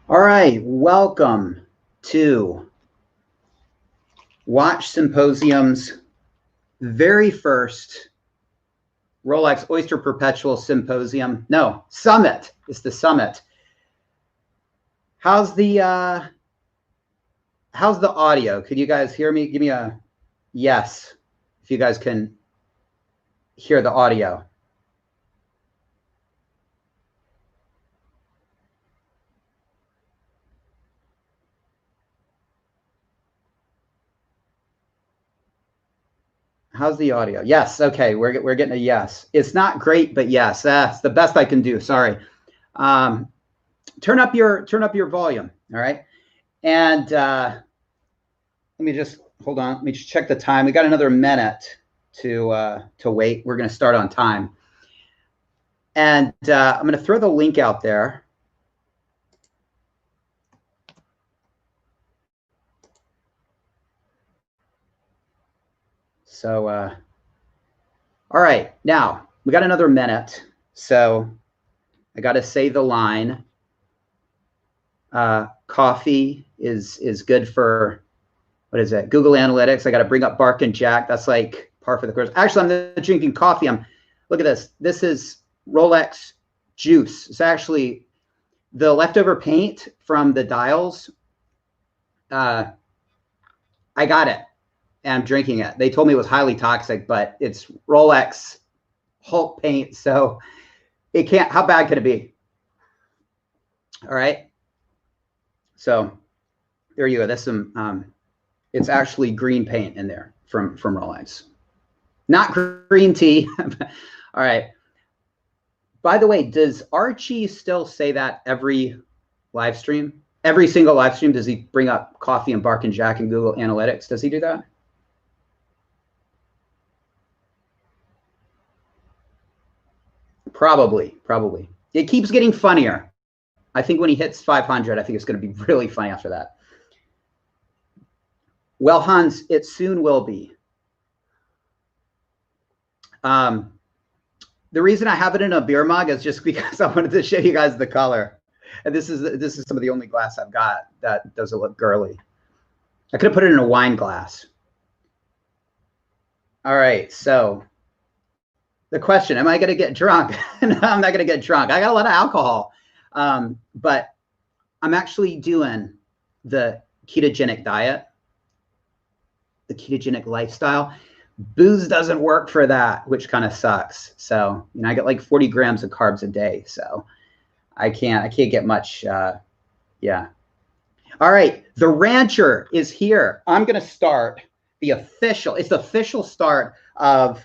All right, welcome to Watch Symposium's very first Rolex Oyster Perpetual Symposium. No, Summit. It's the Summit. How's the audio? Could you guys hear me? Give me a yes if you guys can hear the audio. How's the audio? Yes. Okay, we're getting a yes. It's not great, but yes, that's the best I can do. Sorry. Turn up your volume. All right. And let me just hold on. Let me just check the time. We got another minute to wait. We're going to start on time. And I'm going to throw the link out there. So, all right, now we got another minute. So I got to say the line. Coffee is good for, what is it? Google Analytics. I got to bring up Bark and Jack. That's like par for the course. Actually, I'm not drinking coffee. Look at this. This is Rolex juice. It's actually the leftover paint from the dials. I got it. And I'm drinking it. They told me it was highly toxic, but it's Rolex Hulk paint, so it can't. How bad could it be? All right. So there you go. That's some. It's actually green paint in there from Rolex, not green tea. All right. By the way, does Archie still say that every live stream? Every single live stream, does he bring up coffee and Bark and Jack and Google Analytics? Does he do that? Probably. It keeps getting funnier. I think when he hits 500, I think it's going to be really funny after that. Well, Hans, it soon will be. The reason I have it in a beer mug is just because I wanted to show you guys the color. And this is some of the only glass I've got that doesn't look girly. I could have put it in a wine glass. All right, so the question, am I going to get drunk? No, I'm not going to get drunk. I got a lot of alcohol. But I'm actually doing the ketogenic diet, the ketogenic lifestyle. Booze doesn't work for that, which kind of sucks. So, I get like 40 grams of carbs a day. So I can't get much. Yeah. All right. The Rancher is here. I'm going to start it's the official start of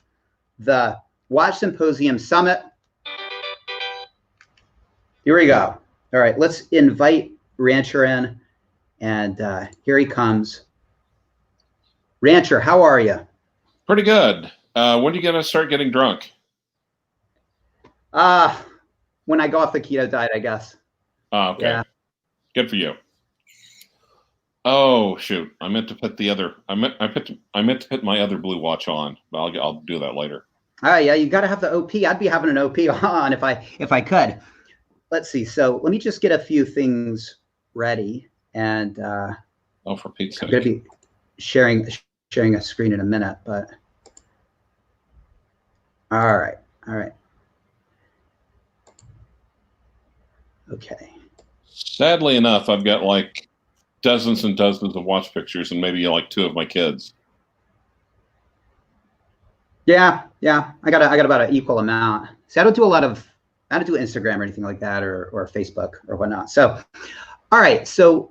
the Watch Symposium Summit. Here we go. All right, let's invite Rancher in, and here he comes. Rancher, how are you? Pretty good. When are you going to start getting drunk? When I go off the keto diet, I guess. Okay. Yeah. Good for you. Oh shoot! I meant to put the other. I meant to put my other blue watch on, but I'll do that later. All right, yeah, you got to have the OP. I'd be having an OP on if I could. Let's see. So let me just get a few things ready, and for Pete's sake, I'm going to be sharing a screen in a minute. But all right. Okay. Sadly enough, I've got like dozens and dozens of watch pictures, and maybe like 2 of my kids. Yeah. I got about an equal amount. See, I don't do Instagram or anything like that, or Facebook or whatnot. So, all right. So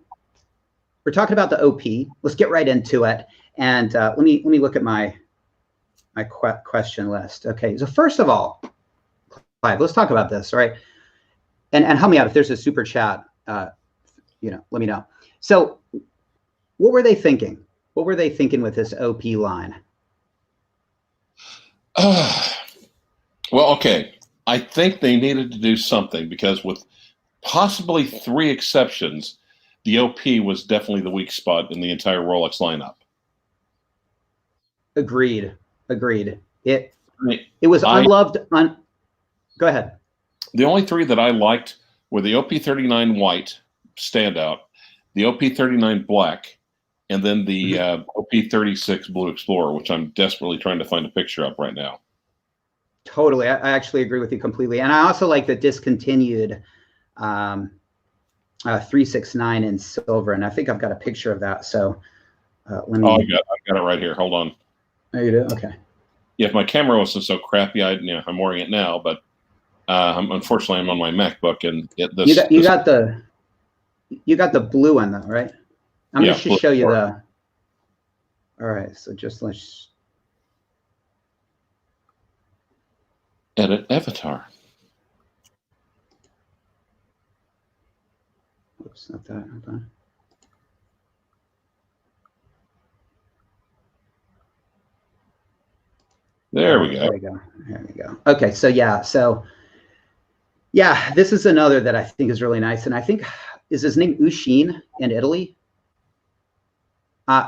we're talking about the OP. Let's get right into it. And let me look at my question list. Okay. So first of all, Clive, let's talk about this. All right. And help me out if there's a super chat. Let me know. So, what were they thinking? What were they thinking with this OP line? Well, okay. I think they needed to do something because with possibly 3 exceptions, the OP was definitely the weak spot in the entire Rolex lineup. Agreed. It was unloved. Go ahead. The only 3 that I liked were the OP39 white, standout, the OP39 Black, and then the OP36 Blue Explorer, which I'm desperately trying to find a picture of right now. Totally. I actually agree with you completely. And I also like the Discontinued 369 in silver. And I think I've got a picture of that. So let me. Oh, I've got it right here. Hold on. Oh, you do? Okay. Yeah, if my camera wasn't so crappy, I'm wearing it now, but unfortunately I'm on my MacBook, and you got the blue one though, right? I'm going to just show you the. All right, so just let's edit avatar. Oops, not that. Hold on. There we go. There we go. There we go. Okay, so yeah, this is another that I think is really nice, and I think is his name Ushin in Italy.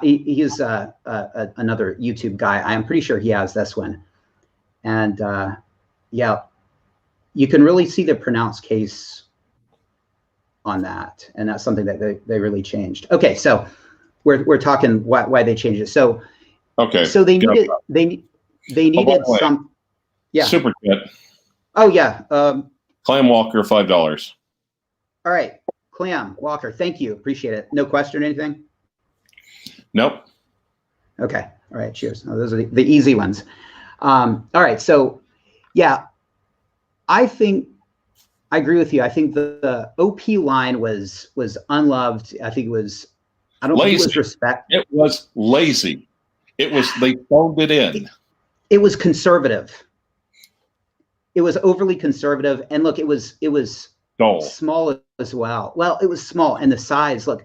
He's another YouTube guy. I'm pretty sure he has this one, and yeah, you can really see the pronounced case on that, and that's something that they really changed. Okay, so we're talking why they changed it. So okay, so they needed some. Yeah. Super Jet. Oh yeah. Clam Walker, $5. All right, Clam Walker. Thank you. Appreciate it. No question or anything. Nope. Okay. All right. Cheers. Oh, those are the easy ones. All right. So, yeah, I agree with you. I think the OP line was unloved. I think it was. I don't think it was respect. It was lazy. It was. They phoned it in. It was conservative. It was overly conservative, and look, it was dull. Small as well. Well, it was small, and the size. Look.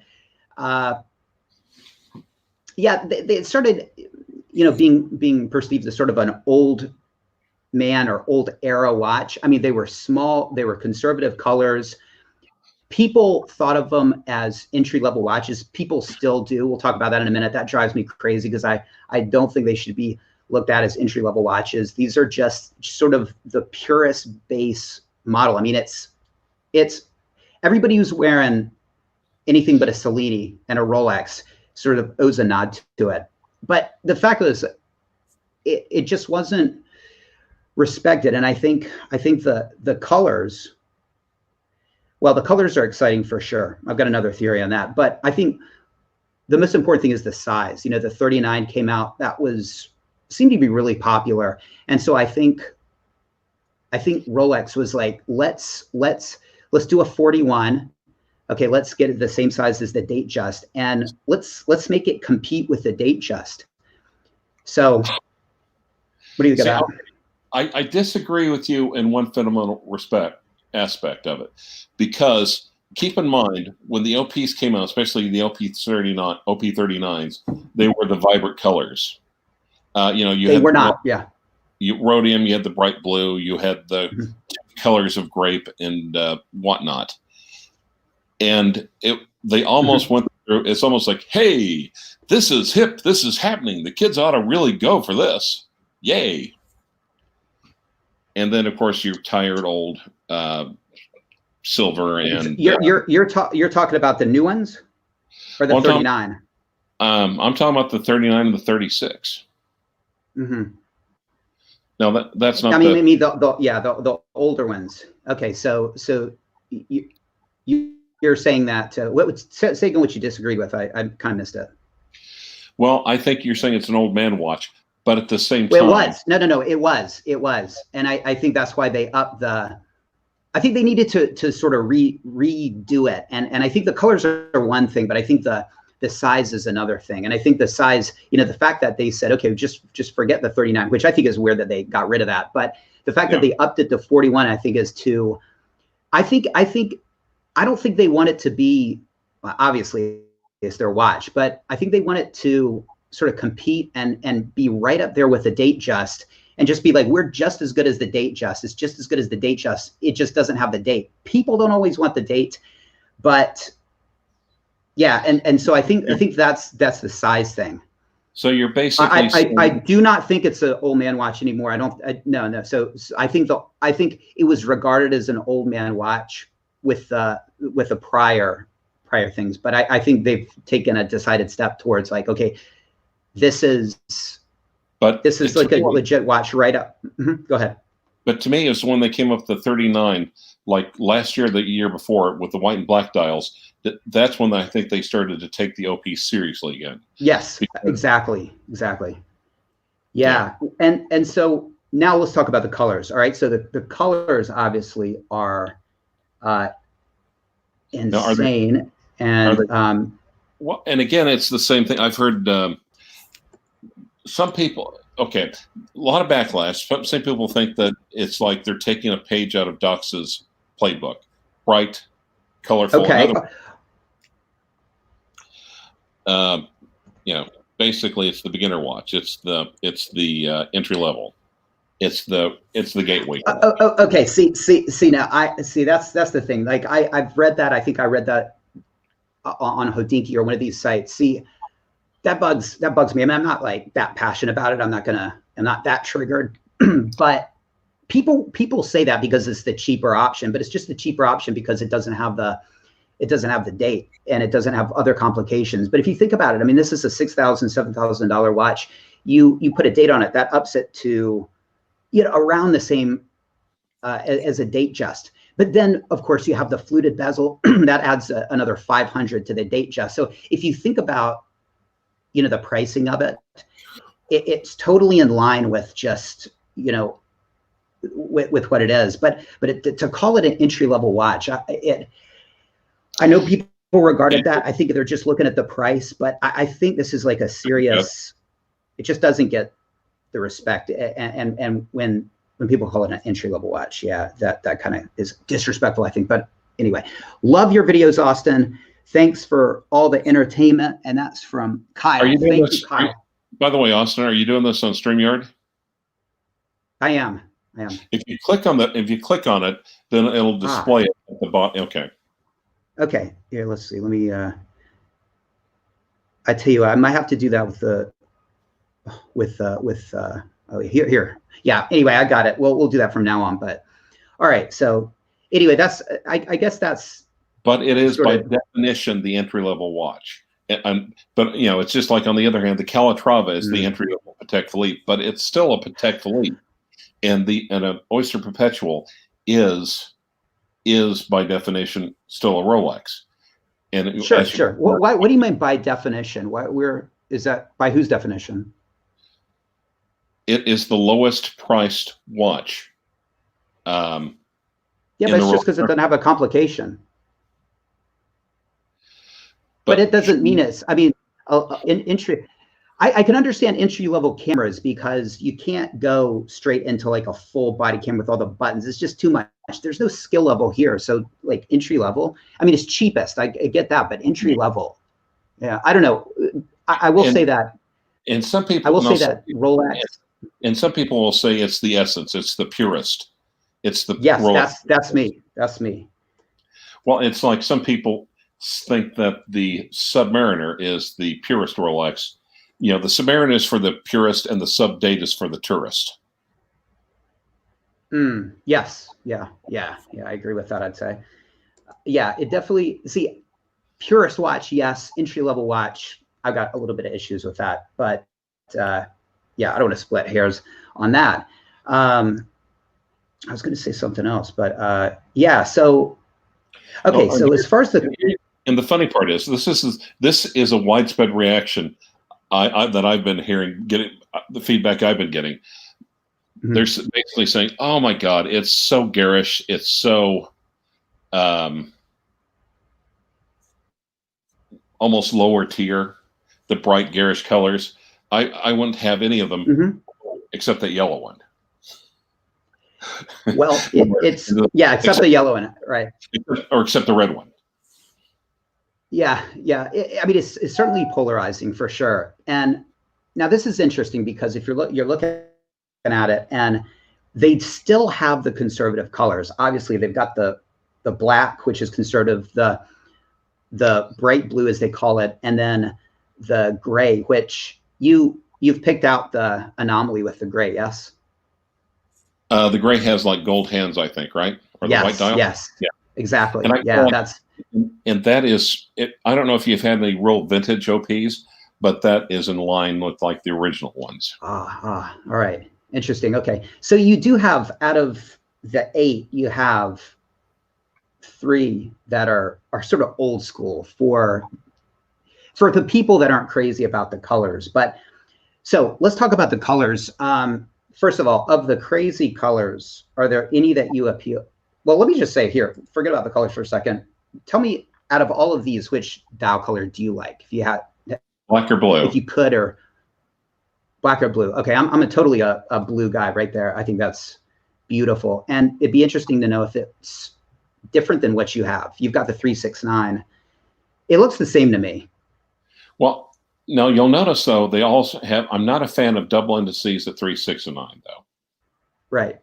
Yeah, they started, being perceived as sort of an old man or old era watch. I mean, they were small, they were conservative colors. People thought of them as entry-level watches. People still do. We'll talk about that in a minute. That drives me crazy because I don't think they should be looked at as entry-level watches. These are just sort of the purest base model. I mean, it's everybody who's wearing anything but a Cellini and a Rolex sort of owes a nod to it. But the fact is, it just wasn't respected. And I think the colors, well, the colors are exciting for sure. I've got another theory on that. But I think the most important thing is the size. The 39 came out, seemed to be really popular. And so I think Rolex was like, let's do a 41. Okay, let's get it the same size as the Datejust, and let's make it compete with the Datejust. So, what do you think of that? I disagree with you in one fundamental aspect of it, because keep in mind when the OPs came out, especially the OP39s, they were the vibrant colors. They were not. Yeah. Rhodium, you had the bright blue, you had the colors of grape and whatnot. And they almost went through, it's almost like, hey, this is hip, this is happening. The kids ought to really go for this. Yay. And then, of course, your tired old silver and... You're talking about the new ones? Or the 39? I'm talking about the 39 and the 36. Mm-hmm. No, that's not. I mean, the older ones. Okay, so you're saying that. Say again what you disagreed with. I kind of missed it. Well, I think you're saying it's an old man watch, but at the same time, it was. No. It was, and I think that's why they upped the. I think they needed to sort of redo it, and I think the colors are one thing, but I think the size is another thing. And I think the size, the fact that they said, okay, just forget the 39, which I think is weird that they got rid of that. But the fact that they upped it to 41, I think is too, I don't think they want it to be, well, obviously it's their watch, but I think they want it to sort of compete and be right up there with the Datejust and just be like, we're just as good as the Datejust. It's just as good as the Datejust. It just doesn't have the date. People don't always want the date, but yeah, and so I think that's the size thing. So you're basically I do not think it's an old man watch anymore. No. So I think it was regarded as an old man watch with a prior prior things, but I think they've taken a decided step towards like, okay, this is like a legit watch right up. Go ahead. But to me, it's when they came up with the 39, like last year, the year before, with the white and black dials. That's when I think they started to take the OP seriously again. Yes, exactly. Yeah. And so now let's talk about the colors. All right. So the colors obviously are insane. Well, and again, it's the same thing. I've heard some people, okay, a lot of backlash. Some people think that it's like they're taking a page out of Dox's playbook. Bright, colorful. Okay. Basically it's the beginner watch. It's the entry level. It's the gateway. Okay. See now that's the thing. Like I've read that. I think I read that on Hodinkee or one of these sites. See, that bugs me. I mean, I'm not like that passionate about it. I'm not that triggered, but people say that because it's the cheaper option, but it's just the cheaper option because it doesn't have the date and it doesn't have other complications. But if you think about it, I mean, this is a $6,000, $7,000 watch. You put a date on it, that ups it to, around the same as a Datejust. But then, of course, you have the fluted bezel that adds another 500 to the Datejust. So if you think about, the pricing of it, it's totally in line with just, with what it is. But to call it an entry level watch, I know people regard it that. I think they're just looking at the price, but I think this is like a serious. It just doesn't get the respect, and when people call it an entry level watch, that kind of is disrespectful, I think. But anyway, love your videos, Austin. Thanks for all the entertainment, and that's from Kyle. Thank you, Kyle. By the way, Austin, are you doing this on StreamYard? I am. If you click on it, then it'll display it at the bottom. Okay. Okay. Here, let's see. Let me. I tell you, I might have to do that with here. Yeah. Anyway, I got it. We'll do that from now on. But all right. So anyway, that's I guess that's. But it is by definition the entry level watch. But it's just like on the other hand, the Calatrava is the entry level Patek Philippe, but it's still a Patek Philippe, and an Oyster Perpetual is by definition still a Rolex. And sure. What do you mean by definition? Where is that? By whose definition? It is the lowest priced watch. But it's just because it doesn't have a complication. But it doesn't mean it's. I mean, entry. I can understand entry level cameras because you can't go straight into like a full body camera with all the buttons. It's just too much. There's no skill level here. So like entry level, I mean, it's cheapest. I get that, but entry level, I don't know. I will say that. And some people, I will say that Rolex. And some people will say it's the essence. It's the purest. It's the Rolex. That's me. That's me. Well, it's like some people think that the Submariner is the purest Rolex. The Submariner is for the purist and the Sub-Date is for the tourist. Yes. Yeah. I agree with that, I'd say. Yeah, it definitely, purist watch, yes. Entry level watch, I've got a little bit of issues with that. But I don't want to split hairs on that. I was going to say something else, but so, okay. So as far as and the funny part is, this is a widespread reaction that I've been getting the feedback I've been getting. They're basically saying, "Oh my God, it's so garish. It's so almost lower tier. The bright garish colors. I wouldn't have any of them except that yellow one." Well, except the yellow one, right? Or except the red one. Yeah. I mean, it's certainly polarizing for sure. And now this is interesting because if you're looking at it, and they still have the conservative colors. Obviously, they've got the black, which is conservative, the bright blue, as they call it, and then the gray, which you've picked out the anomaly with the gray, yes? The gray has like gold hands, I think, right? Or the white dial? Yes. exactly. And Yeah, that's that is it. I don't know if you've had any real vintage OPs, but that is in line with like the original ones. all right. Interesting. Okay, so you do have, out of the 8, you have 3 that are sort of old school for the people that aren't crazy about the colors. But so let's talk about the colors. First of all, of the crazy colors, are there any that you appeal? Well, let me just say here, forget about the colors for a second. Tell me, out of all of these, which dial color do you like? If you had, Black or blue? if you could, or black or blue. Okay, I'm a totally a blue guy right there. I think that's beautiful. And it'd be interesting to know if it's different than what you have. You've got the 369. It looks the same to me. Well, no, you'll notice though, they also have, I'm not a fan of double indices at 369 though. Right.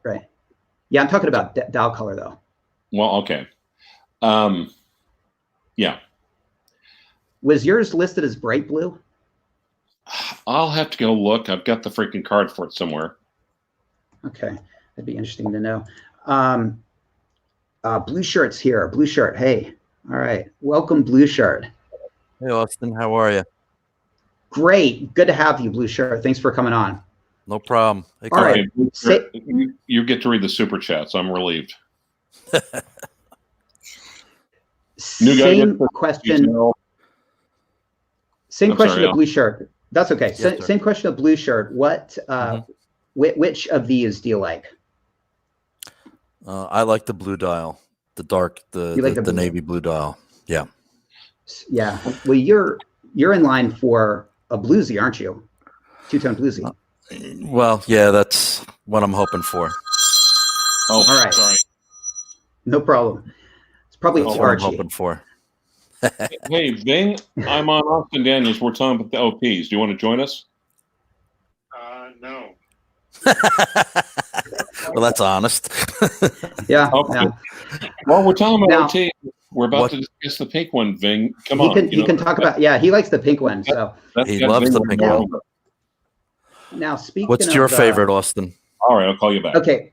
Yeah, I'm talking about dial color though. Well, okay. Yeah. Was yours listed as bright blue? I'll have to go look. I've got the freaking card for it somewhere. Okay, that'd be interesting to know. Blue shirt's here. Blue shirt. Hey, all right. Welcome, blue shirt. Hey, Austin. How are you? Great. Good to have you, blue shirt. Thanks for coming on. No problem. Hey, all right. You get to read the super chats. I'm relieved. Same question. Same question of blue shirt. That's okay. Yes, same question of blue shirt. What? Which of these do you like? I like the blue dial, the dark, the navy blue dial. Yeah. Yeah. Well, you're in line for a bluesy, aren't you? Two-tone bluesy. Well, yeah, that's what I'm hoping for. Oh, all right. Sorry. No problem. It's probably what I'm hoping for. Hey, Ving, I'm on Austin Daniels. We're talking about the OPs. Do you want to join us? No. Well, that's honest. Yeah. Okay. Yeah. Well, we're talking about OT. We're about to discuss the pink one, Ving. Come on. He can talk about, yeah, he likes the pink one. So he loves the pink one. Now, speaking What's your favorite, Austin? All right, I'll call you back. Okay.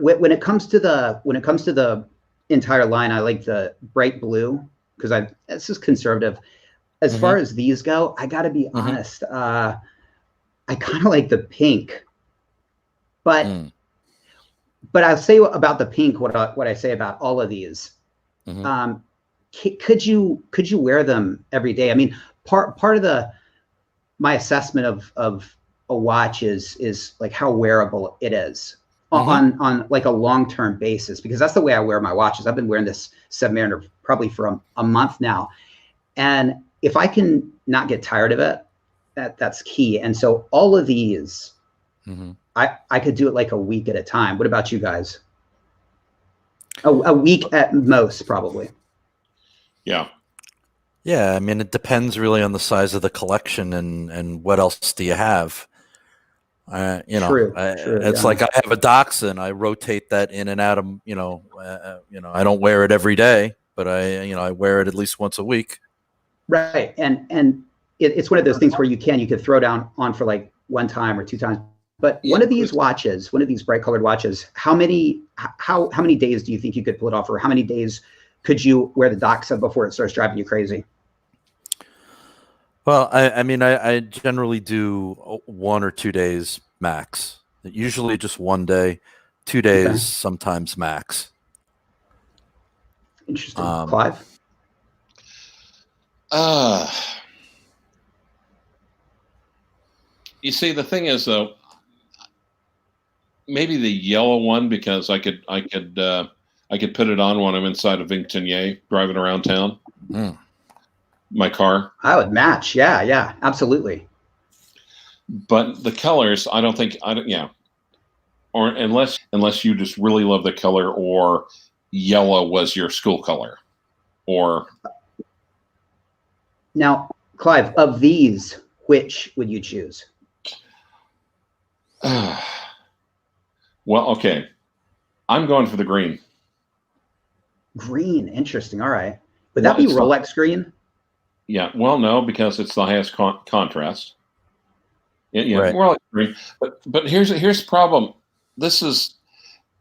When it comes to the entire line, I like the bright blue because this is conservative. As far as these go, I got to be honest. I kind of like the pink, but I'll say about the pink what I say about all of these. Could you wear them every day? I mean, part of my assessment of a watch is like how wearable it is on like a long-term basis, because that's the way I wear my watches. I've been wearing this Submariner probably for a month now, and if I can not get tired of it, that's key. And so all of these, I could do it like a week at a time. What about you guys? A week at most, probably. Yeah. Yeah, I mean, it depends really on the size of the collection and what else do you have. True, it's like I have a Dachshund. I rotate that in and out of, I don't wear it every day, but I wear it at least once a week. Right, and it's one of those things where you could throw down on for like one time or two times. But one of these watches, one of these bright colored watches, how many days do you think you could pull it off, or how many days could you wear the Dachshund before it starts driving you crazy? Well, I mean, I generally do 1 or 2 days max. Usually just 1 day, 2 days, sometimes max. Interesting. Clive? You see, the thing is, though, maybe the yellow one, because I could put it on when I'm inside of Vingtonier driving around town. My car. I would match. Yeah, absolutely. But the colors, or unless you just really love the color, or yellow was your school color, or. Now, Clive, of these, which would you choose? Well, okay. I'm going for the green. Green, interesting. All right. Would that be Rolex green? Yeah. Well, no, because it's the highest contrast. Yeah, right. Rolex green. But here's the problem. This is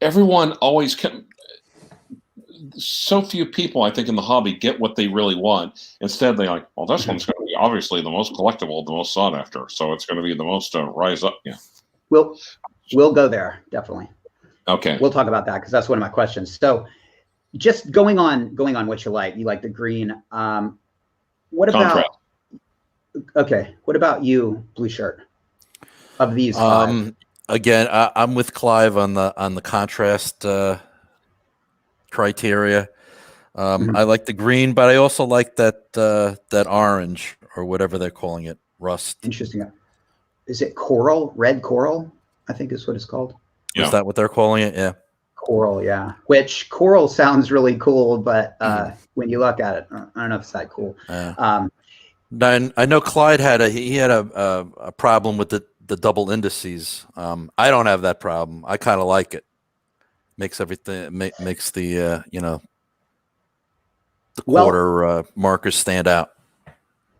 everyone always so few people, I think, in the hobby get what they really want. Instead, they're like, well, this one's going to be obviously the most collectible, the most sought after. So it's going to be the most rise up. Yeah. We'll go there, definitely. Okay. We'll talk about that because that's one of my questions. So just going on what you like the green. What Contrast. what about you, blue shirt? Of these five? Again, I'm with Clive on the contrast criteria. I like the green, but I also like that orange or whatever they're calling it, rust. Interesting. Is it coral? Red coral, I think is what it's called. Yeah. Is that what they're calling it? Yeah. Coral, yeah. Which coral sounds really cool, but when you look at it, I don't know if it's that cool. I know Clyde had a problem with the double indices. I don't have that problem. I kind of like it. Makes everything makes the the quarter markers stand out.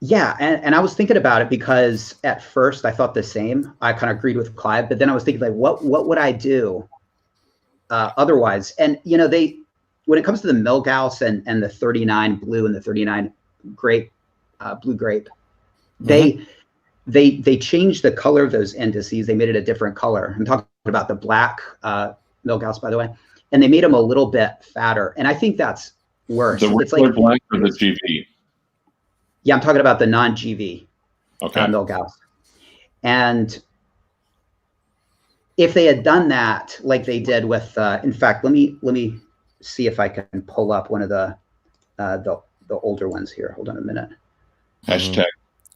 Yeah, and I was thinking about it because at first I thought the same. I kind of agreed with Clive, but then I was thinking like, what would I do otherwise? And when it comes to the Milgauss and the 39 blue and the 39 grape, blue grape, they changed the color of those indices. They made it a different color. I'm talking about the black Milgauss, by the way, and they made them a little bit fatter. And I think that's worse. It's like black or the GV. Yeah, I'm talking about the non-GV Milgauss. And if they had done that like they did with, in fact, let me see if I can pull up one of the older ones here. Hold on a minute. Hashtag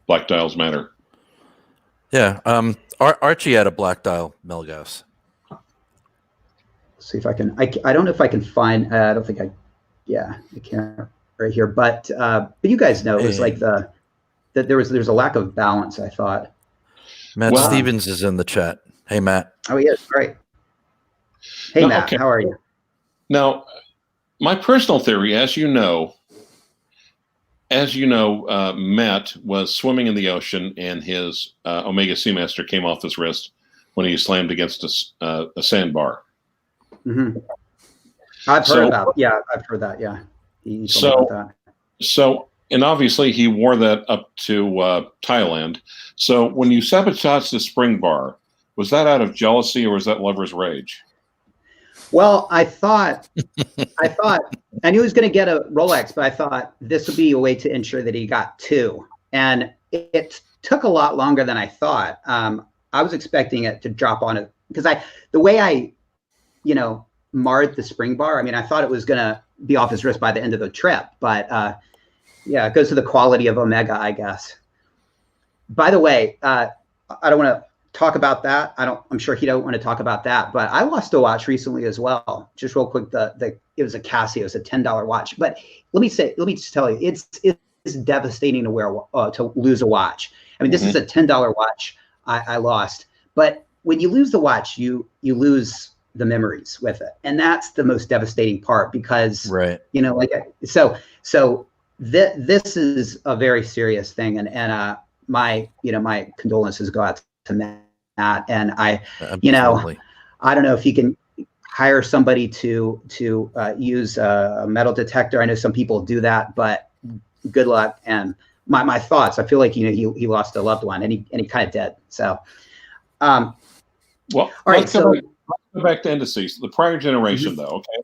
Black Dials Matter. Yeah, Archie had a black dial Milgauss. See if I can. I don't know if I can find. I don't think I. Yeah, I can't right here. But you guys know it was like that there's a lack of balance. I thought. Matt Stevens is in the chat. Hey, Matt. Oh, he is. Right. Hey, Matt. How are you? Now, my personal theory, as you know, Matt was swimming in the ocean and his Omega Seamaster came off his wrist when he slammed against a sandbar. I've heard that. Yeah. He told me about that. And obviously he wore that up to Thailand. So when you sabotaged the spring bar, was that out of jealousy or was that lover's rage? Well, I knew he was going to get a Rolex, but I thought this would be a way to ensure that he got two. And it took a lot longer than I thought. I was expecting it to drop on it because the way I marred the spring bar. I mean, I thought it was going to be off his wrist by the end of the trip, but yeah, it goes to the quality of Omega, I guess. By the way, I don't want to talk about that. I'm sure he don't want to talk about that, but I lost a watch recently as well. Just real quick, it was a Casio, it was a $10 watch. But let me just tell you, it's devastating to lose a watch. I mean, this is a $10 watch I lost, but when you lose the watch, you lose the memories with it, and that's the most devastating part because this is a very serious thing, and my condolences go out to Matt, and I don't know if you can hire somebody to use a metal detector. I know some people do that, but good luck. And my thoughts, I feel like he lost a loved one, and he kind of did. So well, all right, so go back to indices. The prior generation, though, okay,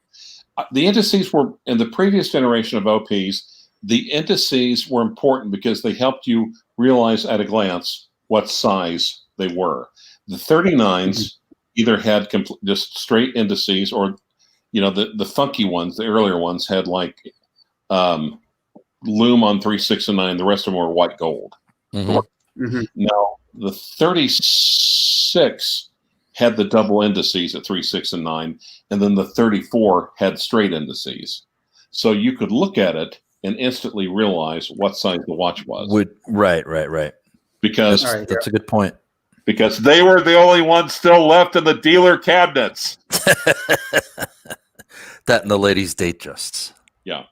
the indices were in the previous generation of OPs. The indices were important because they helped you realize at a glance what size they were. The 39s either had just straight indices, or the funky ones, the earlier ones had like loom on 3, 6, and 9. The rest of them were white gold. Now the 36 had the double indices at 3, 6, and 9, and then the 34 had straight indices. So you could look at it and instantly realize what size the watch was. Right. Because that's a good point. Because they were the only ones still left in the dealer cabinets. That and the ladies' Datejusts. Yeah.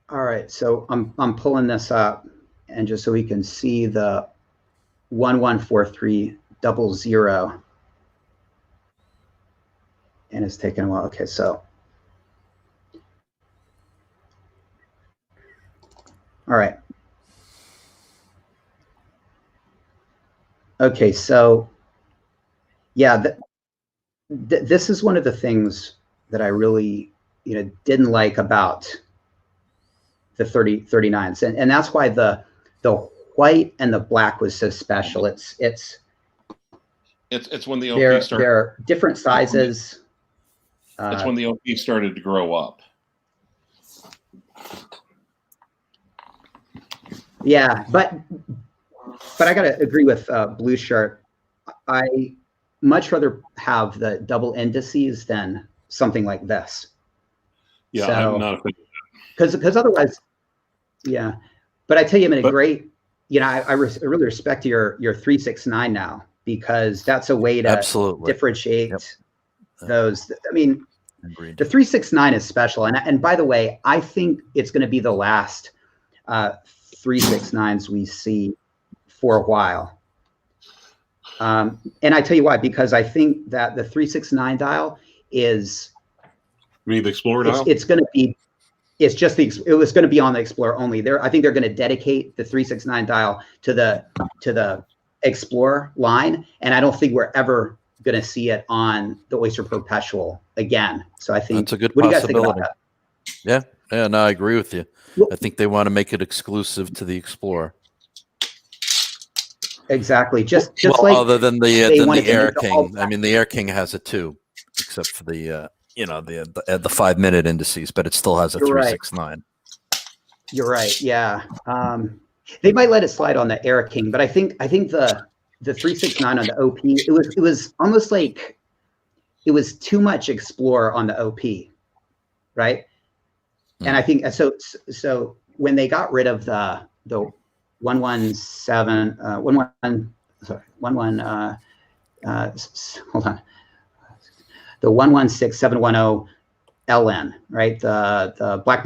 All right, so I'm pulling this up, and just so we can see the 114300, and it's taken a while. Okay, so All right. Okay, so yeah, this is one of the things that I really, didn't like about the 39s, and that's why the white and the black was so special. It's when the OP started. They're different sizes. It's when the OP started to grow up. Yeah, but I gotta agree with Blue Shirt. I much rather have the double indices than something like this. Yeah, so, I'm not a fan. Because otherwise, yeah. But I tell you, I'm in a great. I really respect your 369 now, because that's a way to absolutely differentiate those. I mean, agreed. The 369 is special, and by the way, I think it's going to be the last 369s we see for a while. And I tell you why, because I think that the 369 dial is. You mean the Explorer dial? It's going to be. It's just it was going to be on the Explorer only. I think they're going to dedicate the 369 dial to the Explorer line, and I don't think we're ever going to see it on the Oyster Perpetual again. So I think that's a good what possibility. Do you guys think about that? Yeah, no, I agree with you. Well, I think they want to make it exclusive to the Explorer. Exactly. Just well, like other than the Air King. I mean, the Air King has it too, except for the the 5-minute indices, but it still has a 369. You're right. Yeah. They might let it slide on the Air King, but I think the 369 on the OP, it was almost like it was too much Explorer on the OP, right? And I think so when they got rid of the 117 hold on, the 116710 LN, right? The black.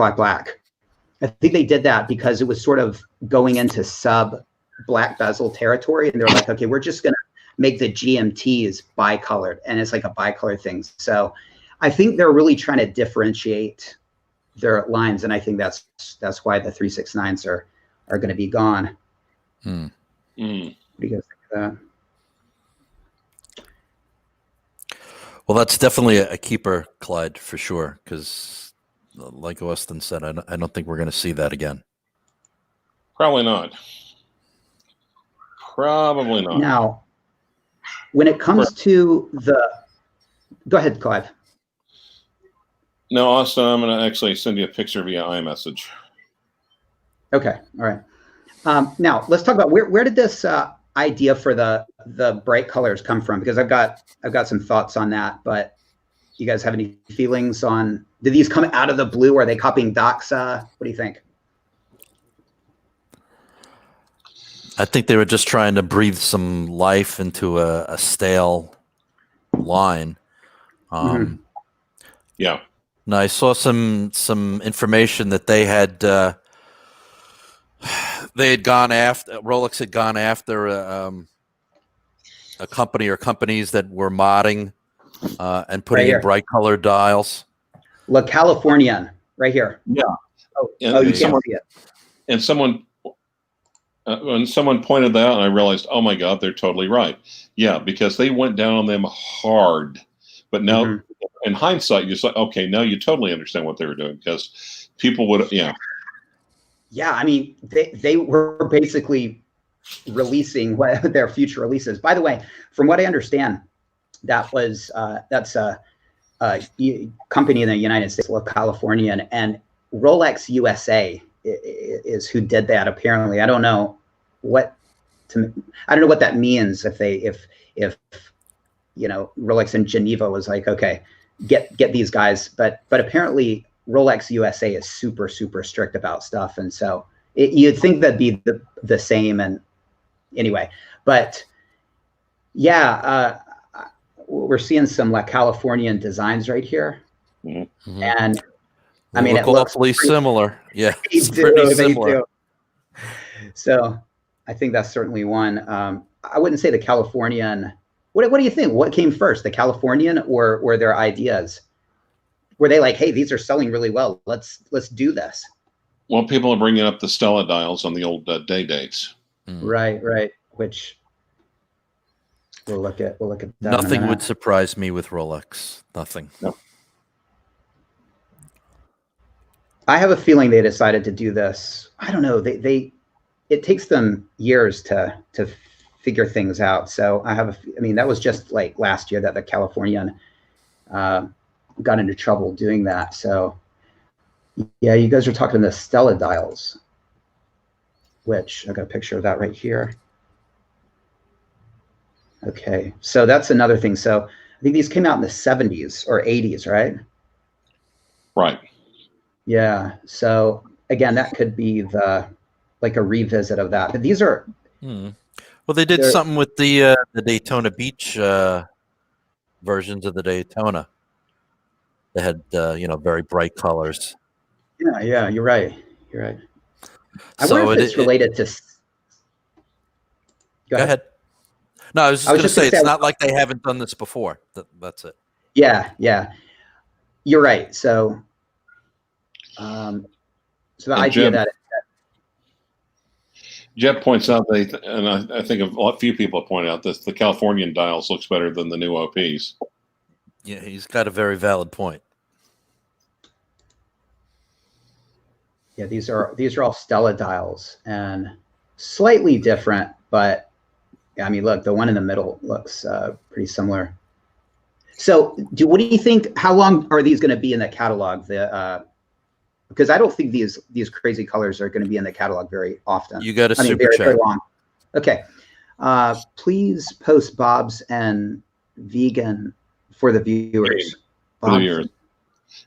I think they did that because it was sort of going into sub black bezel territory, and they're like, okay, we're just gonna make the GMTs bicolored, and it's like a bicolor thing. So I think they're really trying to differentiate their lines, and I think that's why the 369s are going to be gone. Mm. What do you guys think of that? Well, that's definitely a keeper, Clyde, for sure, because like Austin said, I don't think we're going to see that again. Probably not. Probably not. Now, when it comes to go ahead, Clive. No, Austin, I'm going to actually send you a picture via iMessage. Okay, all right. Now let's talk about where did this idea for the bright colors come from? Because I've got some thoughts on that, but you guys have any feelings on? Did these come out of the blue? Are they copying Doxa? What do you think? I think they were just trying to breathe some life into a stale line. Yeah. Now I saw some information that they had gone after, Rolex had gone after a company or companies that were modding and putting in bright colored dials. La Californian, right here. Yeah. You can't see it. And someone when someone pointed that out, I realized, oh my God, they're totally right. Yeah, because they went down on them hard. But now, in hindsight, you say, okay, now you totally understand what they were doing, because people would, Yeah, I mean, they were basically releasing what their future releases. By the way, from what I understand, that's a company in the United States, Californian, and Rolex USA is who did that. Apparently, I don't know what that means. If Rolex in Geneva was like, okay, get these guys, but apparently Rolex USA is super strict about stuff, and so you'd think that'd be the same. And anyway, but yeah, we're seeing some like Californian designs right here, and I mean, it looks awfully similar. Yeah, it's pretty similar. So I think that's certainly one. I wouldn't say the Californian. What do you think? What came first, the Californian or their ideas? Were they like, hey, these are selling really well, let's do this? Well, people are bringing up the Stella dials on the old day dates. Right. Which we'll look at. We'll look at that. Nothing would surprise me with Rolex. Nothing. No. I have a feeling they decided to do this. I don't know. It takes them years to figure things out. So I mean, that was just like last year that the Californian got into trouble doing that. So yeah, you guys are talking the Stella dials, which I got a picture of that right here. Okay, so that's another thing. So I think these came out in the 70s or 80s, right? Right. Yeah. So again, that could be like a revisit of that. But these are. Well, they did something with the Daytona Beach versions of the Daytona. They had very bright colors. Yeah, you're right. I wonder if it's related to. Go ahead. No, I was just going to say it's not like they haven't done this before. That's it. Yeah, you're right. So, the idea that Jeb points out and I think a few people have pointed out this: the Californian dials looks better than the new OPs. Yeah, he's got a very valid point. Yeah, these are all Stella dials and slightly different, but I mean, look, the one in the middle looks pretty similar. So, what do you think? How long are these going to be in the catalog? Because I don't think these crazy colors are going to be in the catalog very often. You got a super chat. Very long. Okay, please post Bob's and vegan for the viewers. For the viewers.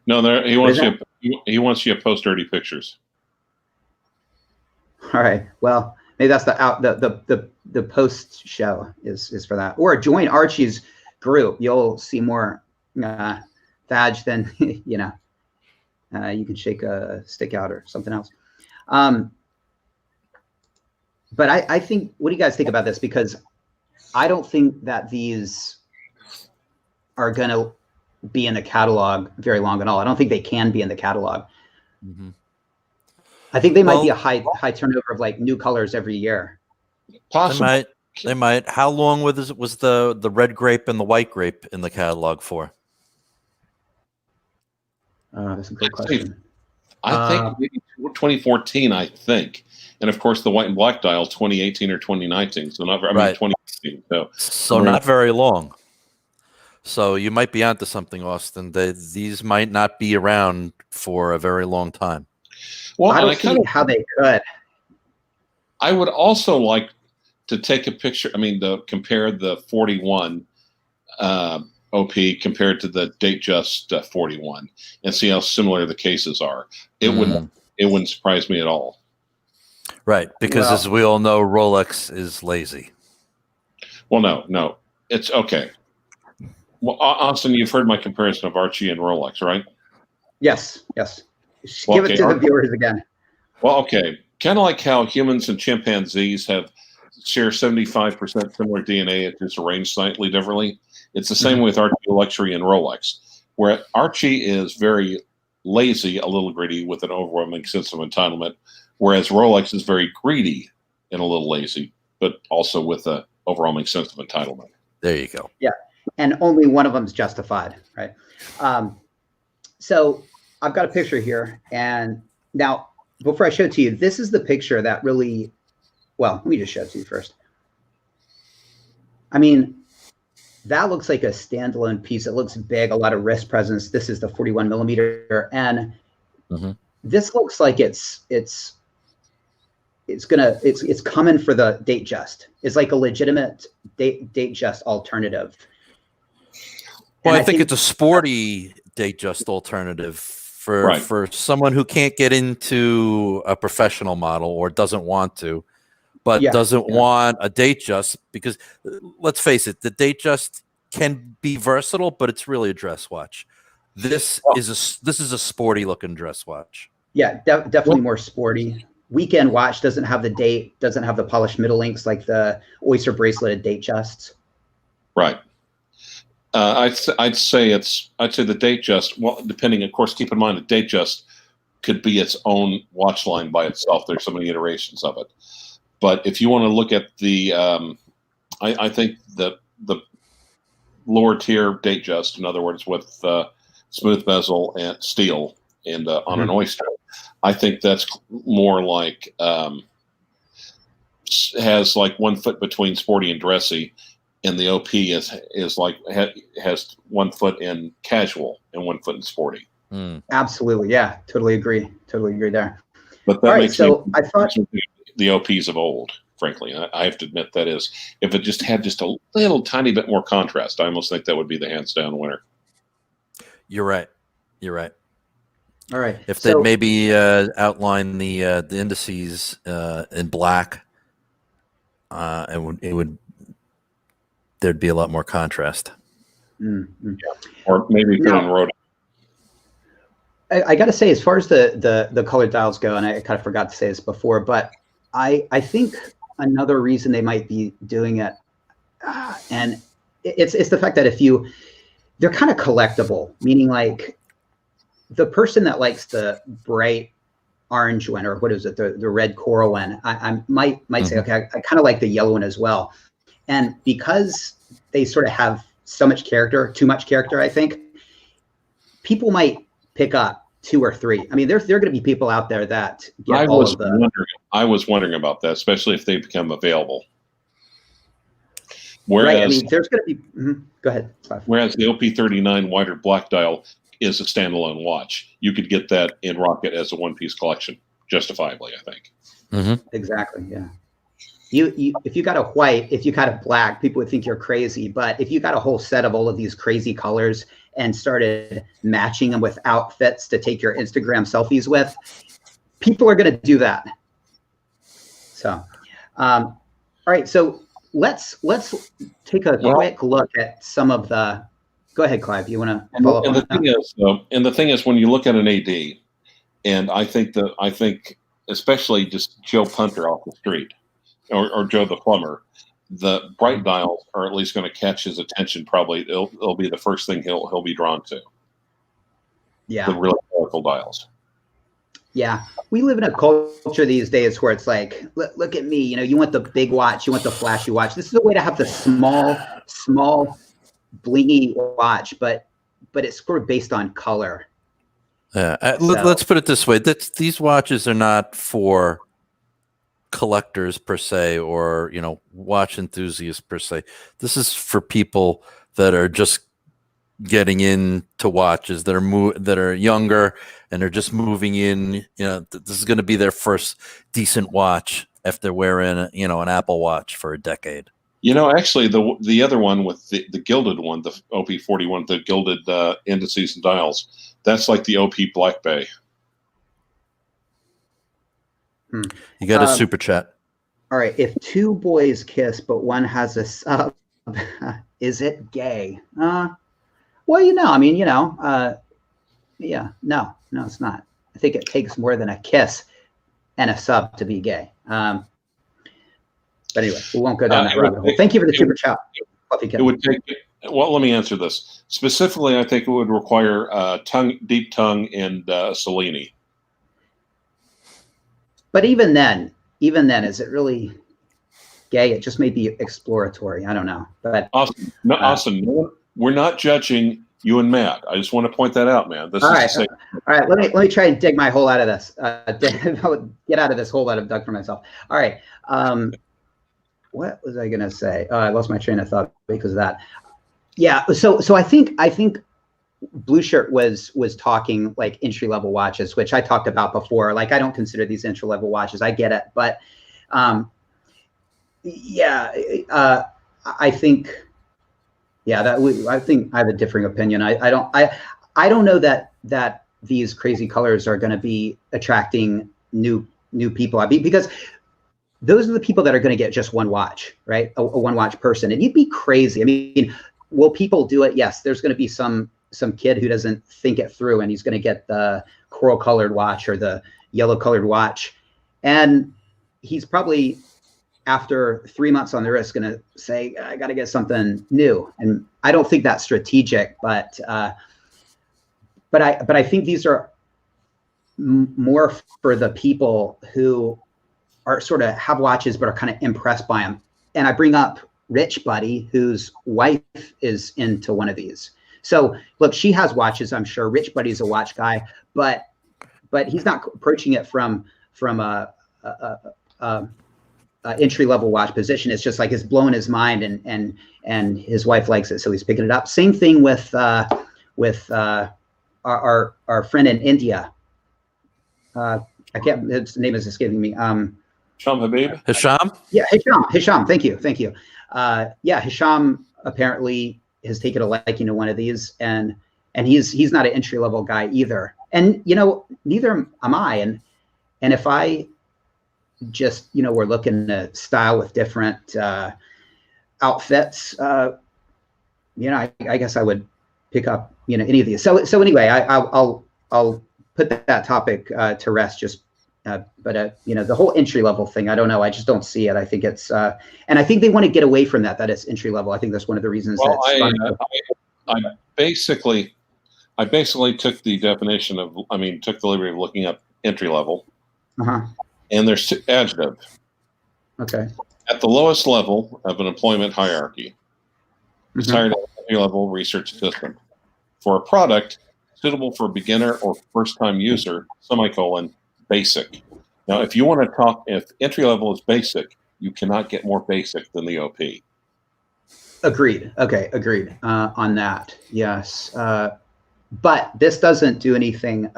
No, he wants you to post dirty pictures. All right. Well, maybe that's the post show is for that, or join Archie's group. You'll see more Thaj than you can shake a stick out or something else. But I think, what do you guys think about this? Because I don't think that these are going to be in the catalog very long at all. I don't think they can be in the catalog. Mm-hmm. I think they might be a high turnover of like new colors every year. Possibly. They might. How long was the red grape and the white grape in the catalog for? That's a good question. I think maybe 2014, I think. And of course, the white and black dial, 2018 or 2019. So not very, right. 2018. So not very long. So you might be onto something, Austin. These might not be around for a very long time. Well, I don't see how they could. I would also like to take a picture. I mean, to compare the 41 OP compared to the Datejust 41 and see how similar the cases are. It wouldn't surprise me at all. Right, because as we all know, Rolex is lazy. Well, no, it's okay. Well, Austin, you've heard my comparison of Archie and Rolex, right? Yes. Give it to the viewers again. Well, okay. Kind of like how humans and chimpanzees share 75% similar DNA, it's just arranged slightly differently. It's the same with Archie Luxury and Rolex, where Archie is very lazy, a little greedy, with an overwhelming sense of entitlement, whereas Rolex is very greedy and a little lazy, but also with an overwhelming sense of entitlement. There you go. Yeah, and only one of them is justified, right? So I've got a picture here, and now before I show it to you, this is the picture that really, well, let me just show it to you first. I mean, that looks like a standalone piece. It looks big, a lot of wrist presence. This is the 41 millimeter, and this looks like it's coming for the Datejust. It's like a legitimate Datejust alternative. Well, I think it's a sporty Datejust alternative for someone who can't get into a professional model or doesn't want to, but doesn't want a Datejust, because let's face it, the Datejust can be versatile, but it's really a dress watch. This is a sporty looking dress watch. Yeah, definitely more sporty. Weekend watch doesn't have the date, doesn't have the polished middle links like the Oyster braceleted Datejusts. Right. I'd say the Datejust. Well, depending, of course, keep in mind the Datejust could be its own watch line by itself. There's so many iterations of it. But if you want to look at the, I think the lower tier Datejust, in other words, with smooth bezel and steel and on an Oyster, I think that's more like has like 1 foot between sporty and dressy, and the OP is like has 1 foot in casual and 1 foot in sporty. Absolutely, yeah, totally agree there. But that makes I thought the OPs of old, frankly. I have to admit that is, if it just had just a little tiny bit more contrast, I almost think that would be the hands down winner. You're right. All right. If they'd maybe outline the indices in black, it would there'd be a lot more contrast. Mm-hmm. Yeah. Or maybe put in rhoda. I got to say, as far as the colored dials go, and I kind of forgot to say this before, but I think another reason they might be doing it, and it's the fact that they're kind of collectible, meaning like the person that likes the bright orange one, or what is it, the red coral one, I might say, okay, I kind of like the yellow one as well. And because they sort of have so much character, too much character, I think people might pick up 2 or 3. I mean, there are going to be people out there that get I was wondering about that, especially if they become available. Whereas, right, I mean, there's going to be. Go ahead. Whereas the OP39 wider black dial is a standalone watch, you could get that in Rocket as a one-piece collection, justifiably, I think. Exactly. Yeah. If you got a white, if you got a black, people would think you're crazy. But if you got a whole set of all of these crazy colors and started matching them with outfits to take your Instagram selfies with, people are going to do that. So, all right. So let's take a quick look at some of the. Go ahead, Clive. You want to follow up? And the thing is, when you look at an AD, and I think especially just Joe Punter off the street, or Joe the plumber, the bright dials are at least going to catch his attention. Probably it'll be the first thing he'll be drawn to. Yeah, the really colorful dials. Yeah, we live in a culture these days where it's like, look at me. You know, you want the big watch, you want the flashy watch. This is a way to have the small, blingy watch, but it's sort of based on color. Yeah, let's put it this way: these watches are not for collectors per se, or watch enthusiasts per se. This is for people that are just getting into watches, that are younger and they're just moving in. This is going to be their first decent watch if they're wearing an Apple Watch for a decade. Actually, the other one with the gilded one, the OP41, the gilded indices and dials, that's like the OP Black Bay. You got a super chat. All right. If 2 boys kiss, but one has a sub, is it gay? Well, I mean, yeah, no, it's not. I think it takes more than a kiss and a sub to be gay. But anyway, we won't go down that rabbit hole. Thank you for the super chat. It would take. Well, let me answer this specifically. I think it would require deep tongue, and Cellini. But even then, is it really gay? It just may be exploratory. I don't know. But Austin, we're not judging you and Matt. I just want to point that out, man. All right. Let me try and dig my hole out of this. Get out of this hole that I've dug for myself. All right. What was I gonna say? I lost my train of thought because of that. Yeah. So I think Blue Shirt was talking like entry level watches, which I talked about before. Like, I don't consider these entry level watches. I get it, but I think. Yeah, I think I have a differing opinion. I don't know that these crazy colors are going to be attracting new people. I mean, because those are the people that are going to get just one watch, right? A one watch person, and you'd be crazy. I mean, will people do it? Yes, there's going to be some kid who doesn't think it through, and he's going to get the coral colored watch or the yellow colored watch, and he's probably, after 3 months on the wrist, going to say, I got to get something new. And I don't think that's strategic, but I think these are more for the people who are sort of have watches but are kind of impressed by them. And I bring up Rich Buddy, whose wife is into one of these. So look, she has watches, I'm sure. Rich Buddy's a watch guy, but he's not approaching it from a entry-level watch position. It's just like it's blowing his mind, and his wife likes it, so he's picking it up. Same thing with our friend in India. I can't. His name is escaping me. Hisham Habib. Hisham? Yeah, Hisham. Thank you. Yeah, Hisham apparently has taken a liking to one of these, and he's not an entry-level guy either. And neither am I. And if I just we're looking to style with different outfits, I guess I would pick up any of these. So anyway, I'll put that topic to rest. Just but the whole entry level thing, I don't know. I just don't see it. I think it's and I think they want to get away from that it's entry level. I think that's one of the reasons. Well, I basically took the definition of, took the liberty of looking up entry level. And there's adjective. Okay. At the lowest level of an employment hierarchy, desired entry level research assistant for a product suitable for beginner or first time user, basic. Now, if you want to talk, if entry level is basic, you cannot get more basic than the OP. Agreed. Okay, agreed on that. Yes, but this doesn't do anything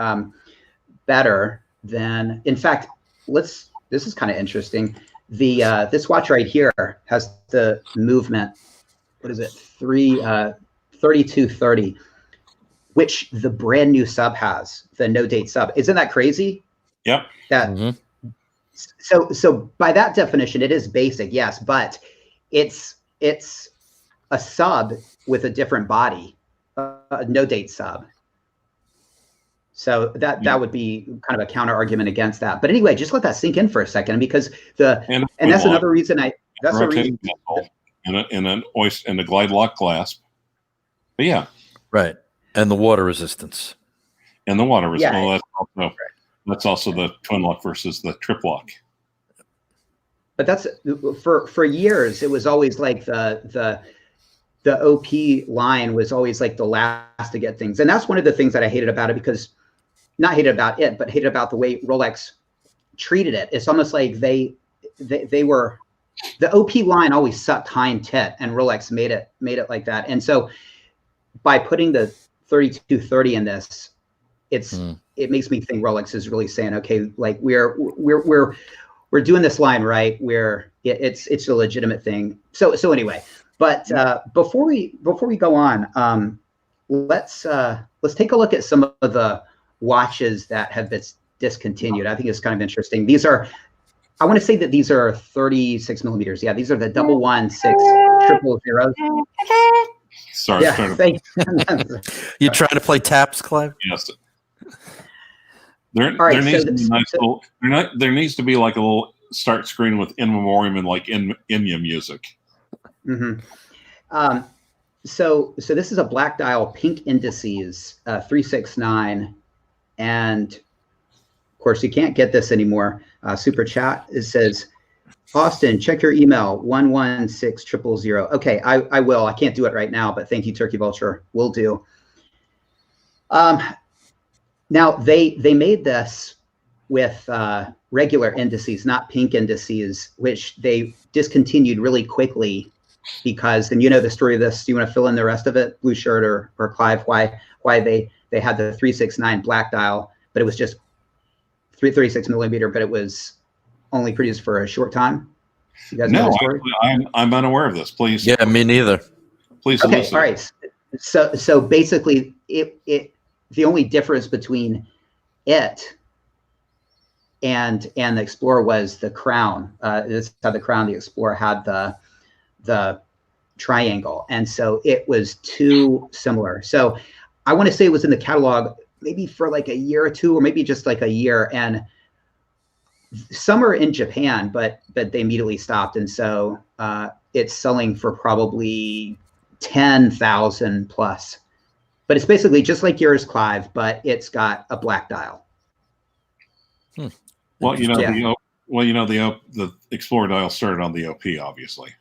better than. In fact, this is kind of interesting. This watch right here has the movement. What is it? 3230, which the brand new sub has, the no date sub. Isn't that crazy? Yep. So by that definition, it is basic, yes, but it's a sub with a different body, a no date sub. So that would be kind of a counter argument against that. But anyway, just let that sink in for a second, because and that's another reason that's the reason. And a glide lock clasp. But yeah. Right. And the water resistance. And the water resistance. Yeah. That's also the twin lock versus the trip lock. But that's for years, it was always like the OP line was always like the last to get things. And that's one of the things that I hated about it, because not hated about it, but hated about the way Rolex treated it. It's almost like they were, the OP line always sucked hind tit, and Rolex made it like that. And so by putting the 3230 in this, it makes me think Rolex is really saying, okay, like we're doing this line right, where it's a legitimate thing. So anyway, but before we go on, let's take a look at some of the watches that have been discontinued. I think it's kind of interesting. I want to say that these are 36 millimeters. Yeah, these are the 116 000. Sorry. Yeah, You trying to play taps, Clive? Yes. There needs to be like a little start screen with in memoriam and like Enya music. So this is a black dial, pink indices, 369, and of course you can't get this anymore. Super chat, it says, Austin, check your email, 116000. Okay, I will. I can't do it right now, but thank you, Turkey Vulture. Will do. Now they made this with regular indices, not pink indices, which they discontinued really quickly because, and you know the story of this. Do you want to fill in the rest of it, Blue Shirt or Clive? Why they had the 369 black dial, but it was just 336 millimeter, but it was only produced for a short time. You guys know the story? I'm unaware of this. Please. Yeah, me neither. Please. Okay, listen. all right. So basically, the only difference between it and the Explorer was the crown. This is how the crown, the Explorer had the triangle, and so it was too similar. So I want to say it was in the catalog maybe for like a year or two, or maybe just like a year, and some are in Japan, but they immediately stopped, and so it's selling for probably 10,000 plus. But it's basically just like yours, Clive, but it's got a black dial. Well, you know, Interesting. the Explorer dial started on the OP, obviously.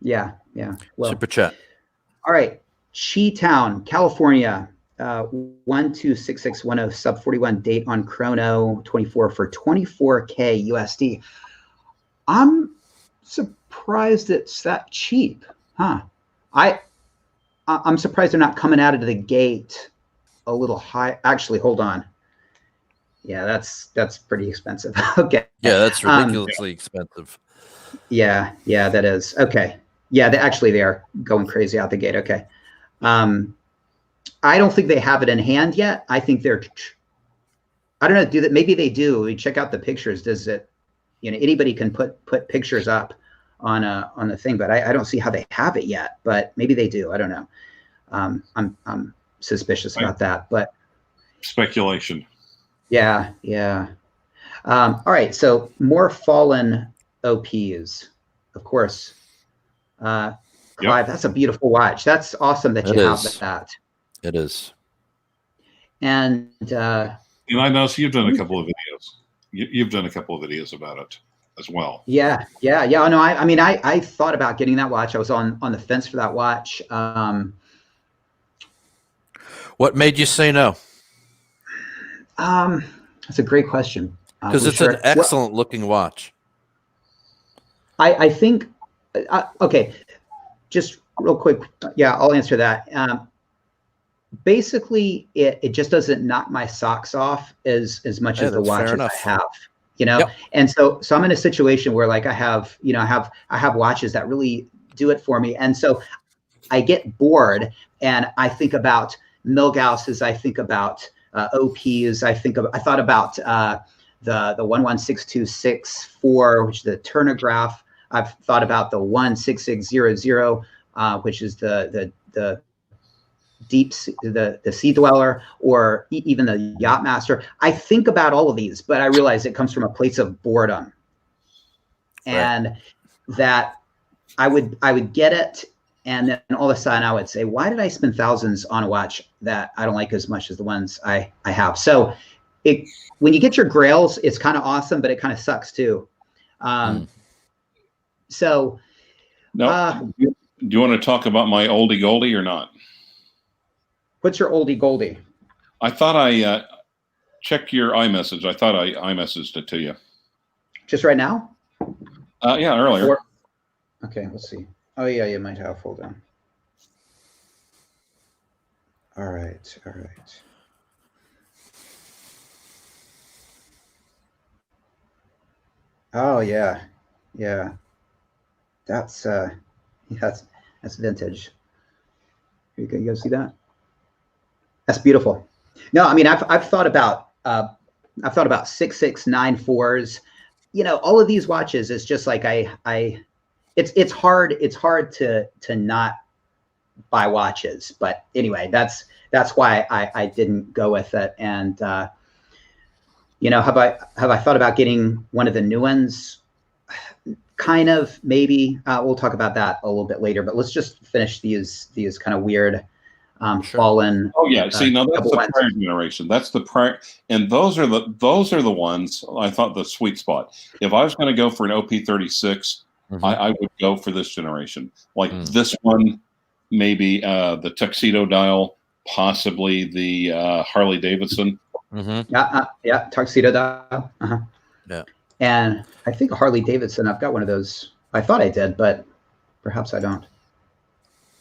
Yeah, yeah. Well, Super chat. all right. Chi-Town, California, 126610 sub 41 date on chrono 24 for 24K USD. I'm surprised it's that cheap, huh? I'm surprised they're not coming out of the gate a little high. Actually, hold on. Yeah, that's pretty expensive. Okay. Yeah, that's ridiculously expensive. Yeah, that is. Okay. Yeah, they are going crazy out the gate. Okay. I don't think they have it in hand yet. I think I don't know, do that. Maybe they do. We check out the pictures. Does it, anybody can put pictures up on the thing, but I don't see how they have it yet, but maybe they do. I don't know. I'm suspicious about that, but speculation. Yeah. All right. So more fallen OPs, of course. Clive, that's a beautiful watch. That's awesome that you have that. It is. And I know, so you've done a couple of videos. You've done a couple of videos about it as well. Yeah. No, I mean, I thought about getting that watch. I was on the fence for that watch. What made you say no? That's a great question. Because it's an excellent looking watch. I think, okay, just real quick. Yeah, I'll answer that. Basically, it just doesn't knock my socks off as much as the watches I have, Yep. And so I'm in a situation where like I have watches that really do it for me. And so I get bored and I think about Milgaus's, I think about OPs, I thought about the 116264, which is the Turnograph. I've thought about the 16600, which is the Sea Dweller, or even the Yachtmaster. I think about all of these, but I realize it comes from a place of boredom, and that I would get it, and then all of a sudden I would say, why did I spend thousands on a watch that I don't like as much as the ones I have? So when you get your grails, it's kind of awesome, but it kind of sucks too. So no, do you want to talk about my oldie goldie or not? What's your oldie goldie? I thought I checked your iMessage. I thought I iMessaged it to you. Just right now? Yeah, earlier. Okay, let's see. Oh yeah, you might have. Hold on. All right. Oh yeah. That's vintage. You guys see that? That's beautiful. No, I mean I've thought about 6694s. All of these watches is just like it's hard to not buy watches. But anyway, that's why I didn't go with it. And have I thought about getting one of the new ones? Kind of, maybe. We'll talk about that a little bit later, but let's just finish these kind of weird fallen. Oh yeah, see, now that's the prior generation. That's the prior, and those are the ones I thought the sweet spot. If I was going to go for an OP36, I would go for this generation. Like this one, maybe the Tuxedo dial, possibly the Harley Davidson. Yeah, Tuxedo dial. Yeah. And I think a Harley Davidson, I've got one of those. I thought I did, but perhaps I don't.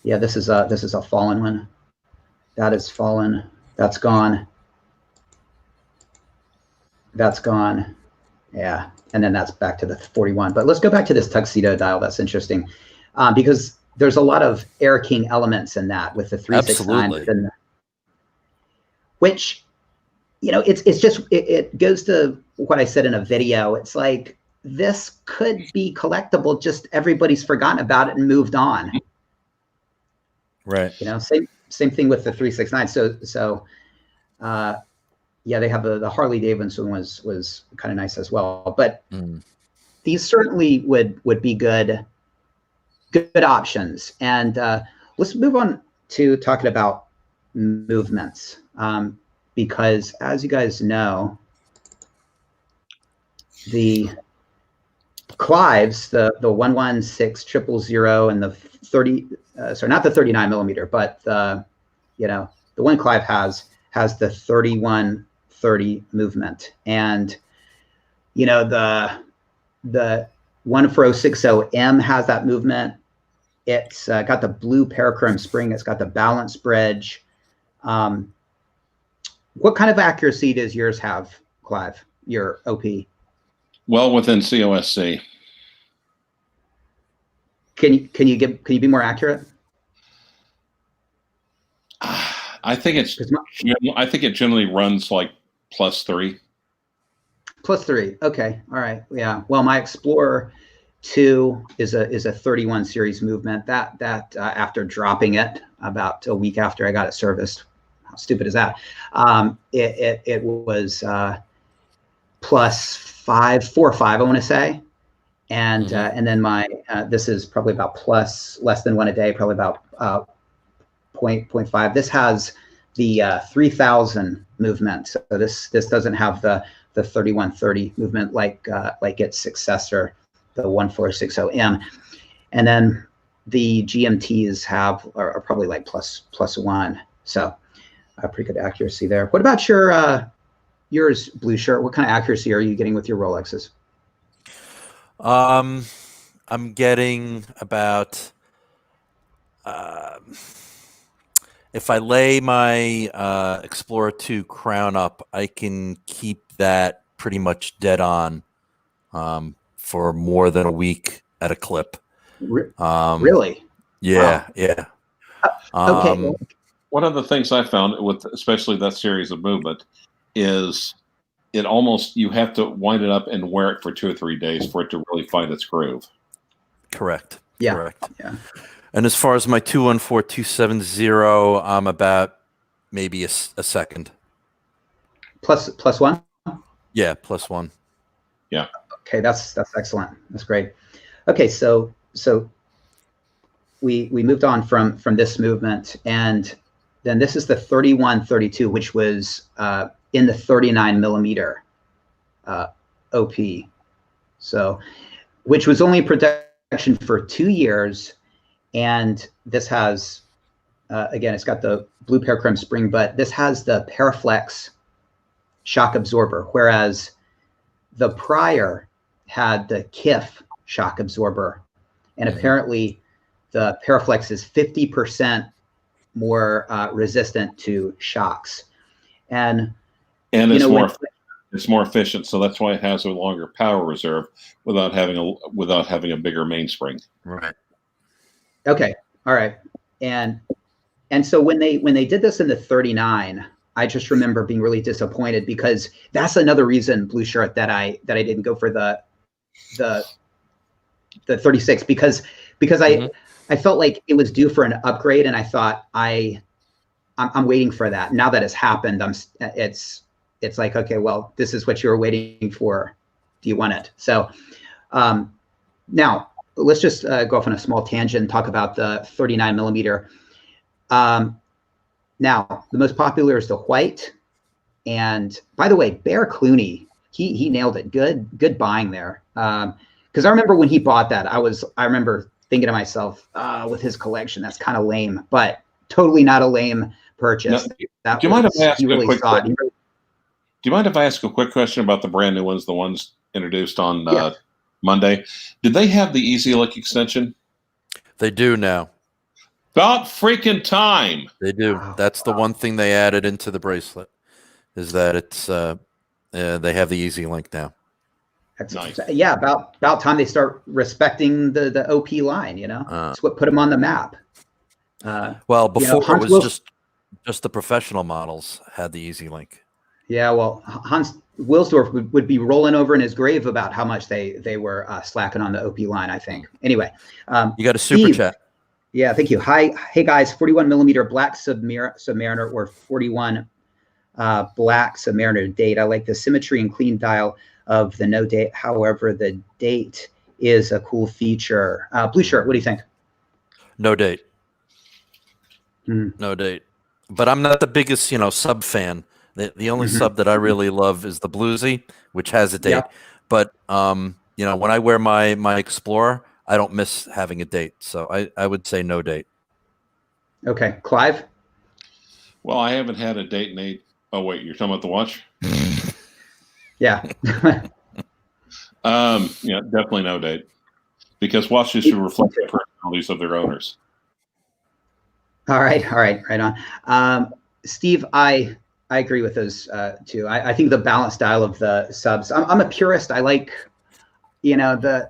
Yeah, this is a fallen one. That is fallen. That's gone. That's gone. Yeah, and then that's back to the 41. But let's go back to this Tuxedo dial. That's interesting because there's a lot of Air King elements in that with the 369. Which, it's just, it goes to what I said in a video. It's like, this could be collectible, just everybody's forgotten about it and moved on. Right. Same thing with the 369. So yeah, they have the Harley Davidson was kind of nice as well. But these certainly would be good options. And let's move on to talking about movements. Because as you guys know, the Clives, the 116000 and the 30, sorry, not the 39 millimeter, but the one Clive has the 3130 movement, and the 14060M has that movement. It's got the blue parachrome spring. It's got the balance bridge. What kind of accuracy does yours have, Clive? Your OP? Well within COSC. Can you be more accurate? I think it generally runs like +3. +3. Okay. All right. Yeah. Well, my Explorer 2 is a 31 series movement. That after dropping it about a week after I got it serviced, how stupid is that? It was +5, 4 or 5, I want to say, and then my this is probably about less than 1 a day, probably about 0.5. This has the 3000 movement, so this doesn't have the 3130 movement like its successor, the 14060M, and then the GMTs are probably like +1, so pretty good accuracy there. What about yours, Blue Shirt? What kind of accuracy are you getting with your Rolexes? I'm getting about if I lay my Explorer 2 crown up, I can keep that pretty much dead on for more than a week at a clip. Really? Yeah, wow. Yeah. Okay. One of the things I found with especially that series of movement is you have to wind it up and wear it for 2 or 3 days for it to really find its groove. Correct. Yeah. Correct. Yeah. And as far as my 214270, I'm about maybe a second. +1? Yeah, +1. Yeah. Okay, that's excellent. That's great. Okay, so we moved on from this movement, and then this is the 3132, which was in the 39 millimeter OP. So, which was only in production for 2 years, and this has again, it's got the blue parachrome spring, but this has the Paraflex shock absorber, whereas the prior had the KIF shock absorber, and apparently the Paraflex is 50% more resistant to shocks, and it's more efficient, so that's why it has a longer power reserve without having a bigger mainspring. Right. Okay. All right. And so when they did this in the 39, I just remember being really disappointed, because that's another reason, Blue Shirt, that I didn't go for the 36, because I felt like it was due for an upgrade, and I thought I'm waiting for that. Now that it's happened, it's like, okay, well, this is what you were waiting for. Do you want it? So now let's just go off on a small tangent and talk about the 39 millimeter. Now, the most popular is the white. And by the way, Bear Clooney, he nailed it. Good buying there. Because I remember when he bought that, I remember thinking to myself, with his collection, that's kind of lame, but totally not a lame purchase. Do you mind if I ask a quick question about the brand new ones, the ones introduced on Monday? Did they have the Easy Look extension? They do now. About freaking time. They do. That's the one thing they added into the bracelet, is that it's they have the Easy Link now. That's nice. Yeah, about time they start respecting the OP line. It's what put them on the map. Well, before it was just the professional models had the Easy Link. Yeah, well, Hans Wilsdorf would be rolling over in his grave about how much they were slacking on the OP line, I think. Anyway, you got a super chat. Yeah, thank you. Hey guys, 41 millimeter black Submariner or 41 black Submariner date. I like the symmetry and clean dial of the no date. However, the date is a cool feature. Blue Shirt, what do you think? No date. No date. But I'm not the biggest, sub fan. The only sub that I really love is the Bluesy, which has a date. but when I wear my Explorer, I don't miss having a date. So I would say no date. Okay, Clive. Well, I haven't had a date in 8. Oh wait, you're talking about the watch? Yeah. Yeah, definitely no date, because watches should reflect the personalities of their owners. All right, right on. Steve, I agree with those too. I think the balanced style of the subs. I'm a purist. I like, I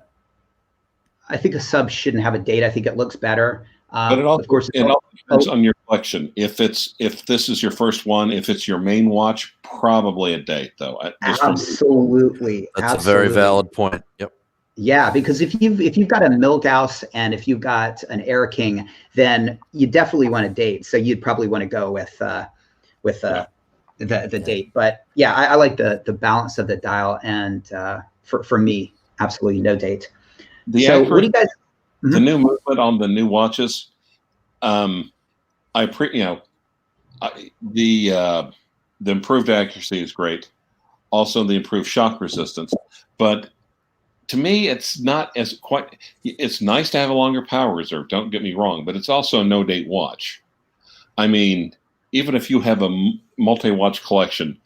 think a sub shouldn't have a date. I think it looks better. But it also, of course, it all depends on your collection. If this is your first one, if it's your main watch, probably a date though. Absolutely, that's a very valid point. Yep. Yeah, because if you've got a Milgauss and if you've got an Air King, then you definitely want a date. So you'd probably want to go with the date. But yeah, I like the balance of the dial, and for me, absolutely no date. What do you guys? The new movement on the new watches, the improved accuracy is great. Also, the improved shock resistance, but to me, it's not as quite. It's nice to have a longer power reserve. Don't get me wrong, but it's also a no-date watch. I mean, even if you have a multi-watch collection,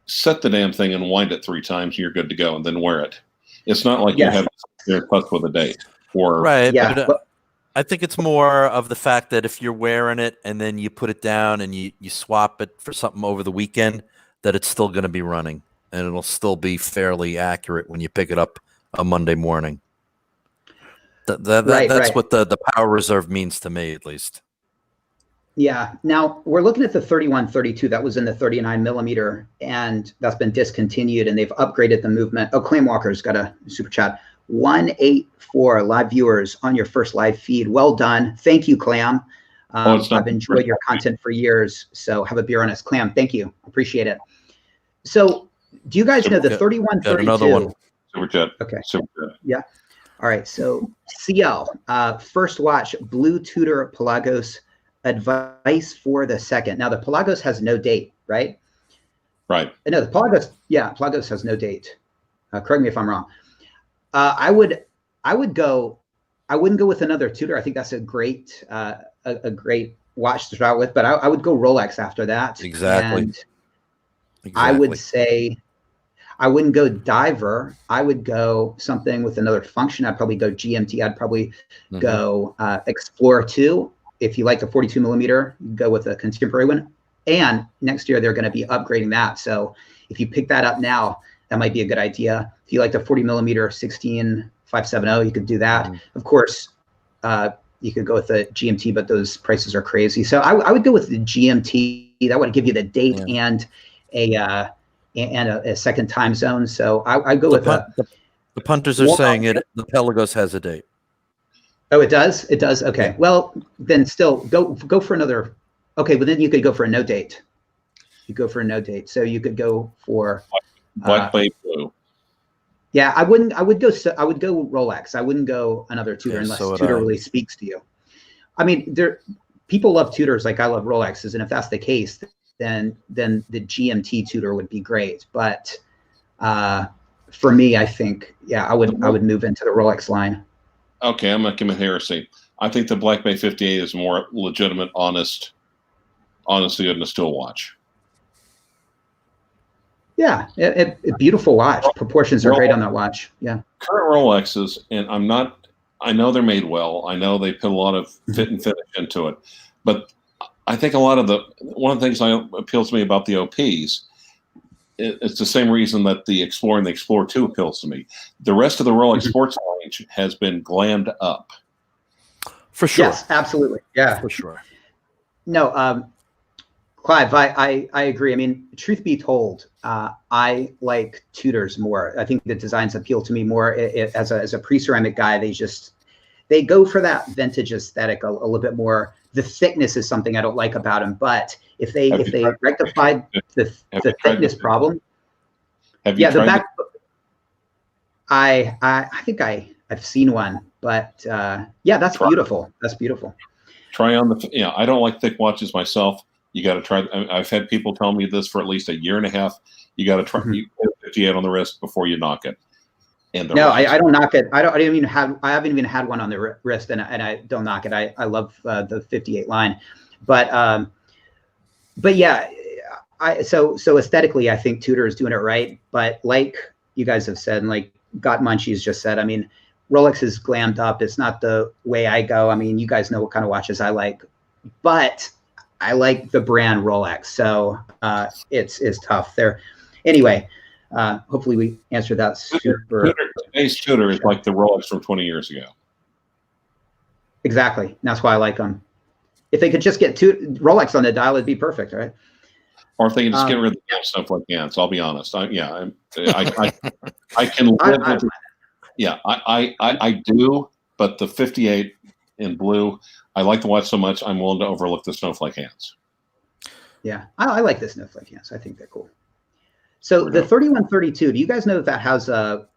set the damn thing and wind it 3 times, and you're good to go, and then wear it. It's not like you have to fuss with a date. Right. Yeah. But I think it's more of the fact that if you're wearing it and then you put it down and you swap it for something over the weekend, that it's still going to be running and it'll still be fairly accurate when you pick it up a Monday morning. That's what the power reserve means to me, at least. Yeah. Now we're looking at the 3132. That was in the 39 millimeter, and that's been discontinued, and they've upgraded the movement. Oh, Clam Walker's got a super chat. 184 live viewers on your first live feed. Well done. Thank you, Clam. I've enjoyed your content for years, so have a beer on us. Clam, thank you. Appreciate it. So do you guys know the 3132? Another one. Super chat. Okay. Super chat. Yeah. All right. So CL, first watch, Blue Tudor Pelagos, advice for the second. Now the Pelagos has no date, right? Right. No, the Pelagos has no date. Correct me if I'm wrong. I wouldn't go with another Tudor. I think that's a great watch to start with, but I would go Rolex after that. Exactly. And I would say I wouldn't go diver. I would go something with another function. I'd probably go GMT. I'd probably go Explorer 2. If you like the 42 millimeter, go with a contemporary one. And next year they're going to be upgrading that. So if you pick that up now, that might be a good idea. If you like the 40 millimeter 16570, you could do that. Of course, you could go with the GMT, but those prices are crazy. So I would go with the GMT. That would give you the date and a second time zone. So I go with the punters are saying the Pelagos has a date. Oh, it does? It does? Okay. Yeah. Well, then still go for another. Okay, but then you could go for a no date. You go for a no date. So you could go for Black Bay Blue. Yeah, I would go Rolex. I wouldn't go another Tudor unless Tudor really speaks to you. I mean, people love Tudors like I love Rolexes, and if that's the case, then the GMT Tudor would be great. But for me, I think I would move into the Rolex line. Okay, I'm not giving heresy. I think the Black Bay 58 is more legitimate, honestly, goodness to a watch. Yeah, a beautiful watch. Proportions are great on that watch. Yeah. Current Rolexes, and I know they're made well. I know they put a lot of fit and finish into it, but I think one of the things that appeals to me about the OPs, it's the same reason that the Explorer and the Explorer 2 appeals to me. The rest of the Rolex sports range has been glammed up. For sure. Yes, absolutely. Yeah. For sure. No, Clive, I agree. I mean, truth be told, I like Tudors more. I think the designs appeal to me more as a pre-ceramic guy. They go for that vintage aesthetic a little bit more. The thickness is something I don't like about them, but if they rectified the thickness problem, the back. I think I've seen one, but that's beautiful. That's beautiful. Try on I don't like thick watches myself. You got to try. I've had people tell me this for at least a year and a half. You got to try. 58 on the wrist before you knock it. And no, I don't knock it. I haven't even had one on the wrist, and I don't knock it. I love the 58 line, but yeah, so aesthetically, I think Tudor is doing it right. But like you guys have said, and like Got Munchies just said, I mean, Rolex is glammed up. It's not the way I go. I mean, you guys know what kind of watches I like, but I like the brand Rolex. So it's tough there. Anyway, hopefully we answered that super. Today's Tudor is like the Rolex from 20 years ago. Exactly. And that's why I like them. If they could just get Rolex on the dial, it'd be perfect, right? Or if they can just get rid of the stuff like ants. I'll be honest. I can live with it. Yeah, I do, but the 58 in blue, I like the watch so much, I'm willing to overlook the snowflake hands. Yeah, I like the snowflake hands. I think they're cool. So the 3132, do you guys know that has a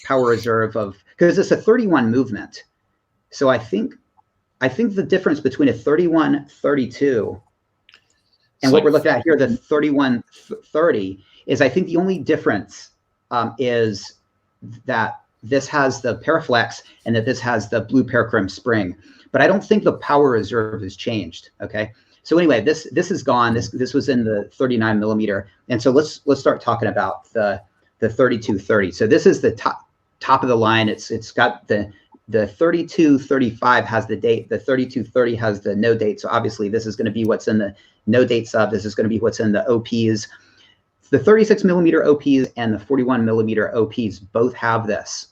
power reserve of, because it's a 31 movement. So I think the difference between a 3132 and what we're looking at here, the 3130, is I think the only difference is that this has the Paraflex and that this has the blue parachrom spring, but I don't think the power reserve has changed. Okay, so anyway, this is gone. This was in the 39 millimeter, and so let's start talking about the 3230. So this is the top of the line. It's got the 3235 has the date. The 3230 has the no date. So obviously this is going to be what's in the no date sub. This is going to be what's in the OPs. The 36 millimeter OPs and the 41 millimeter OPs both have this.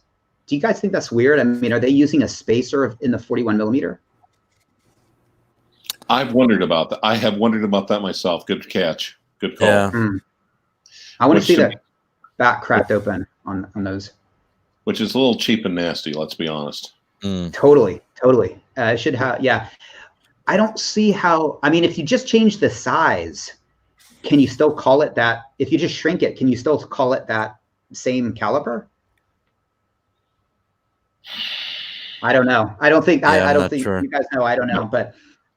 Do you guys think that's weird? I mean, are they using a spacer in the 41 millimeter? I've wondered about that. I have wondered about that myself. Good catch. Good call. Yeah. I want to see that back cracked open on those. Which is a little cheap and nasty, let's be honest. Totally. It should have, yeah. I don't see how, I mean, if you just change the size, can you still call it that? If you just shrink it, can you still call it that same caliber? I don't know. I don't think, I don't think you guys know. I don't know. But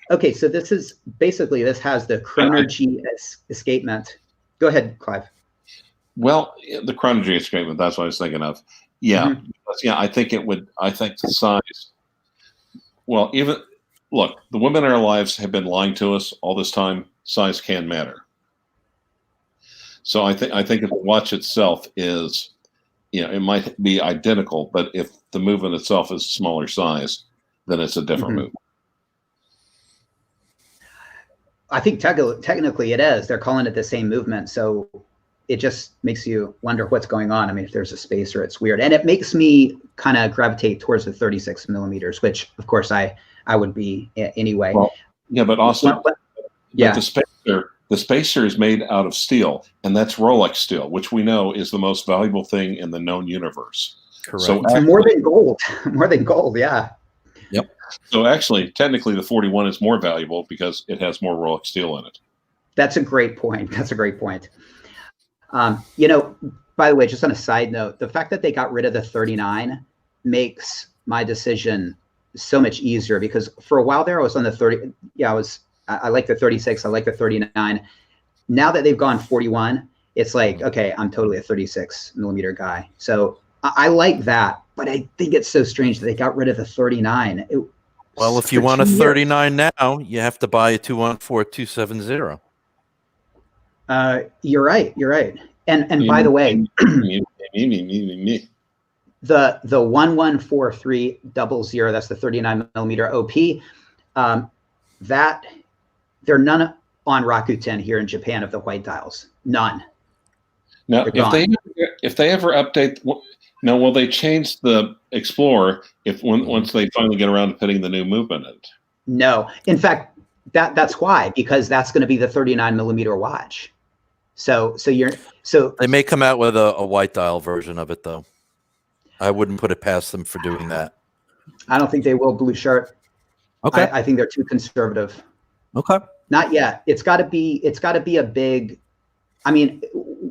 okay, so this is basically, this has the Chrono-G escapement. Go ahead, Clive. Well, the Chrono-G escapement, that's what I was thinking of. Yeah. Yeah, I think it would, I think the size, well, even, look, the women in our lives have been lying to us all this time. Size can matter. So I think if the watch itself is, you know, it might be identical, but if the movement itself is smaller size, then it's a different movement. I think technically it is. They're calling it the same movement. So it just makes you wonder what's going on. I mean, if there's a spacer, it's weird. And it makes me kind of gravitate towards the 36 millimeters, which of course I would be anyway. Well, yeah, but also, yeah, the spacer is made out of steel, and that's Rolex steel, which we know is the most valuable thing in the known universe. Correct. So more than gold, more than gold. Yeah. Yep. So actually, technically, the 41 is more valuable because it has more Rolex steel in it. That's a great point. That's a great point. You know, by the way, just on a side note, the fact that they got rid of the 39 makes my decision so much easier, because for a while there I was on the 30. Yeah, I like the 36. I like the 39. Now that they've gone 41, it's like, okay, I'm totally a 36 millimeter guy. So I like that, but I think it's so strange that they got rid of the 39. Well, if you want a 39 now, you have to buy a 214-270. You're right. You're right. And by the way, the 11430, that's the 39 millimeter OP, that there are none on Rakuten here in Japan of the white dials. None. Now, if they ever update, now will they change the Explorer once they finally get around to putting the new movement in it? No. In fact, that's why, because that's going to be the 39 millimeter watch. So they may come out with a white dial version of it, though. I wouldn't put it past them for doing that. I don't think they will, Blue Shirt. Okay. I think they're too conservative. Okay. Not yet. It's got to be a big, I mean,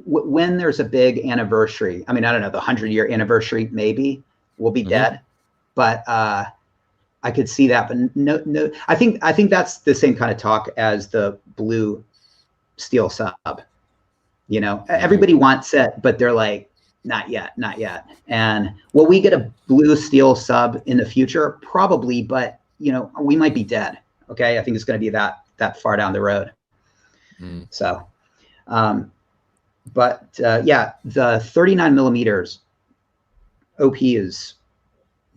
when there's a big anniversary, I mean, I don't know, the 100-year anniversary maybe will be dead, but I could see that. But no, I think that's the same kind of talk as the blue steel sub. You know, everybody wants it, but they're like, not yet, not yet. And will we get a blue steel sub in the future? Probably, but you know, we might be dead. Okay, I think it's going to be that far down the road. So, yeah, the 39 millimeters OP is,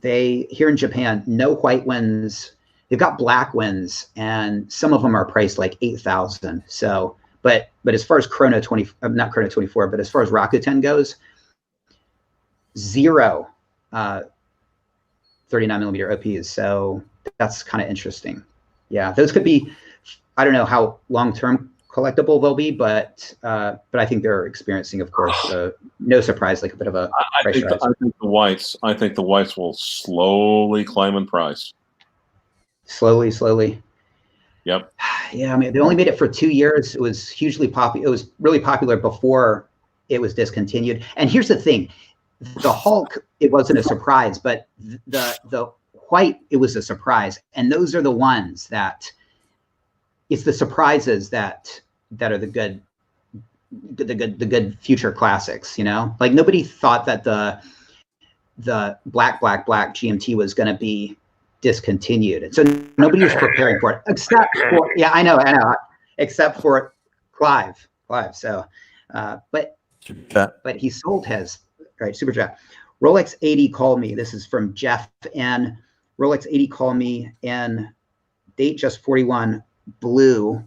they here in Japan, no white ones. They've got black ones, and some of them are priced like 8,000. So, but as far as not Chrono 24, but as far as Rakuten goes, zero 39 millimeter OPs. So that's kind of interesting. Yeah, those could be, I don't know how long-term collectible they'll be, but I think they're experiencing, of course, no surprise, like a bit of a price rise. I think the whites will slowly climb in price. Slowly. Yep. Yeah, I mean, they only made it for 2 years. It was hugely popular. It was really popular before it was discontinued. And here's the thing: the Hulk, it wasn't a surprise, but the white, it was a surprise. And those are the ones that, it's the surprises that are the good future classics. You know, like nobody thought that the black GMT was going to be discontinued, and so nobody was preparing for it, except for, yeah, I know, except for Clive. So, but he sold his, right? Super chat. Rolex 80 called me. This is from Jeff N. Rolex 80 called me and Datejust 41 blue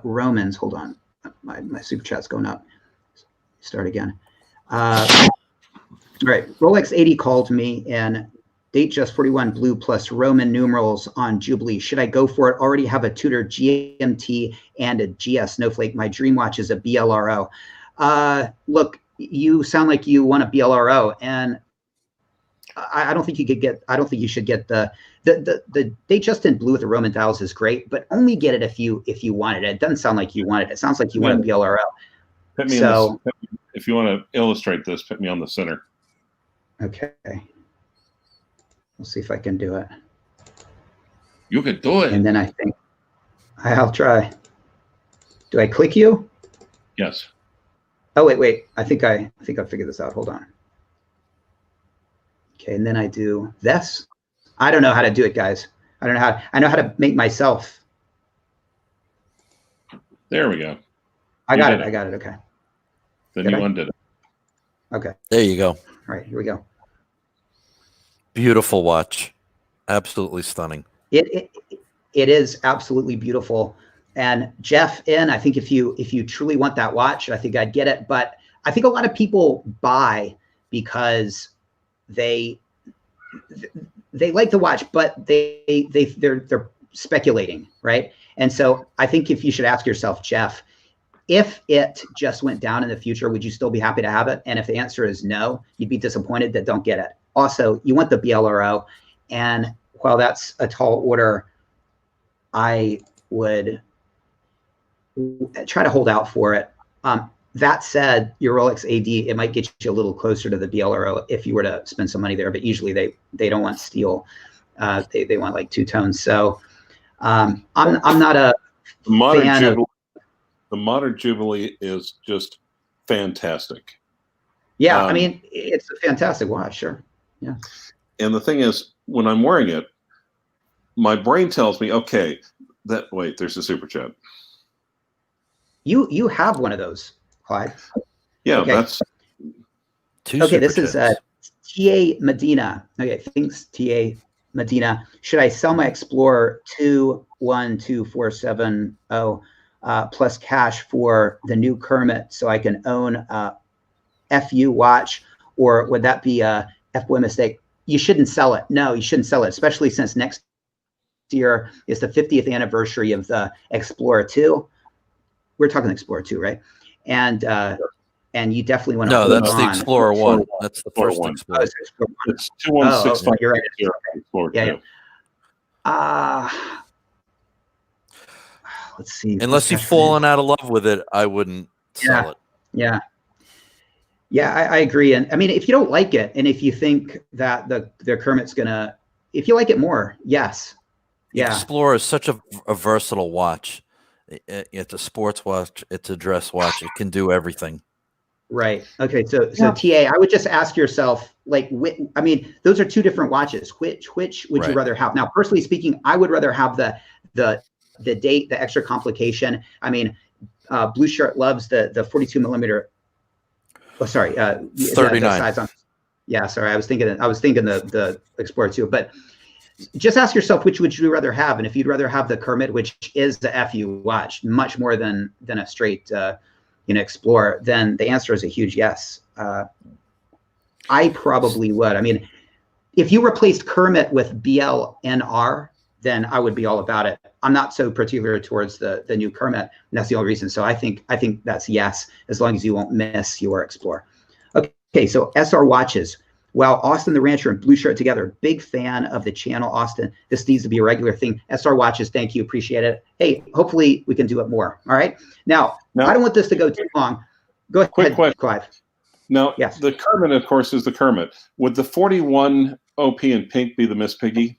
Romans. Hold on, my super chat's going up. Start again. All right, Rolex 80 called me and Datejust 41 blue plus Roman numerals on Jubilee. Should I go for it? Already have a Tudor GMT and a GS Snowflake. My dream watch is a BLRO. Look, you sound like you want a BLRO, and I don't think you could get. I don't think you should get the Datejust in blue with the Roman dials is great, but only get it if you wanted it. It doesn't sound like you wanted it. It sounds like you want a BLRO. Put me so, if you want to illustrate this, put me on the center. Okay. We'll see if I can do it. You can do it. And then I think I'll try. Do I click you? Yes. Oh, wait. I think I figured this out. Hold on. Okay, and then I do this. I don't know how to do it, guys. I don't know how. I know how to make myself. There we go. I got it. Okay. Then you undid it. Okay. There you go. All right, here we go. Beautiful watch, absolutely stunning. It is absolutely beautiful. And Jeff N, I think if you truly want that watch, I think I'd get it. But I think a lot of people buy because they like the watch, but they're speculating, right? And so I think if you should ask yourself, Jeff, if it just went down in the future, would you still be happy to have it? And if the answer is no, you'd be disappointed that don't get it. Also, you want the BLRO, and while that's a tall order, I would try to hold out for it. That said, your Rolex AD, it might get you a little closer to the BLRO if you were to spend some money there, but usually they don't want steel. They want like two tones. So I'm not a fan of. The modern Jubilee is just fantastic. Yeah, I mean, it's a fantastic watch, sure. Yeah. And the thing is, when I'm wearing it, my brain tells me, okay, wait, there's a super chat. You have one of those, Clyde. Yeah, okay. That's two. Okay, this is TA Medina. Okay, thanks, TA Medina. Should I sell my Explorer 212470 plus cash for the new Kermit so I can own a FU watch, or would that be a FBoy mistake? You shouldn't sell it. No, you shouldn't sell it, especially since next year is the 50th anniversary of the Explorer 2. We're talking Explorer 2, right? And you definitely want to. No, that's the Explorer 1. That's the first Explorer. It's 2165. You're right. Explorer 2. Yeah. Let's see. Unless you've fallen out of love with it, I wouldn't sell it. Yeah, I agree. And I mean, if you don't like it, and if you think that their Kermit's gonna, if you like it more, yes. Yeah. Explorer is such a versatile watch. It's a sports watch. It's a dress watch. It can do everything. Right. Okay. So TA, I would just ask yourself, like, I mean, those are two different watches. Which would you rather have? Now, personally speaking, I would rather have the date, the extra complication. I mean, Blue Shirt loves the 42 millimeter. Oh, sorry. 39. The size on. Yeah. Sorry. I was thinking the Explorer 2, but just ask yourself, which would you rather have? And if you'd rather have the Kermit, which is the FU watch, much more than a straight, Explorer, then the answer is a huge yes. I probably would. I mean, if you replaced Kermit with BLNR, then I would be all about it. I'm not so particular towards the new Kermit, and that's the only reason. So I think that's yes, as long as you won't miss your Explorer. Okay, so SR watches. Wow, Austin the Rancher and Blue Shirt together. Big fan of the channel, Austin. This needs to be a regular thing. SR watches, thank you, appreciate it. Hey, hopefully we can do it more. All right. Now, I don't want this to go too long. Go ahead, quick question, Clive. Now, yes. The Kermit, of course, is the Kermit. Would the 41 OP in pink be the Miss Piggy?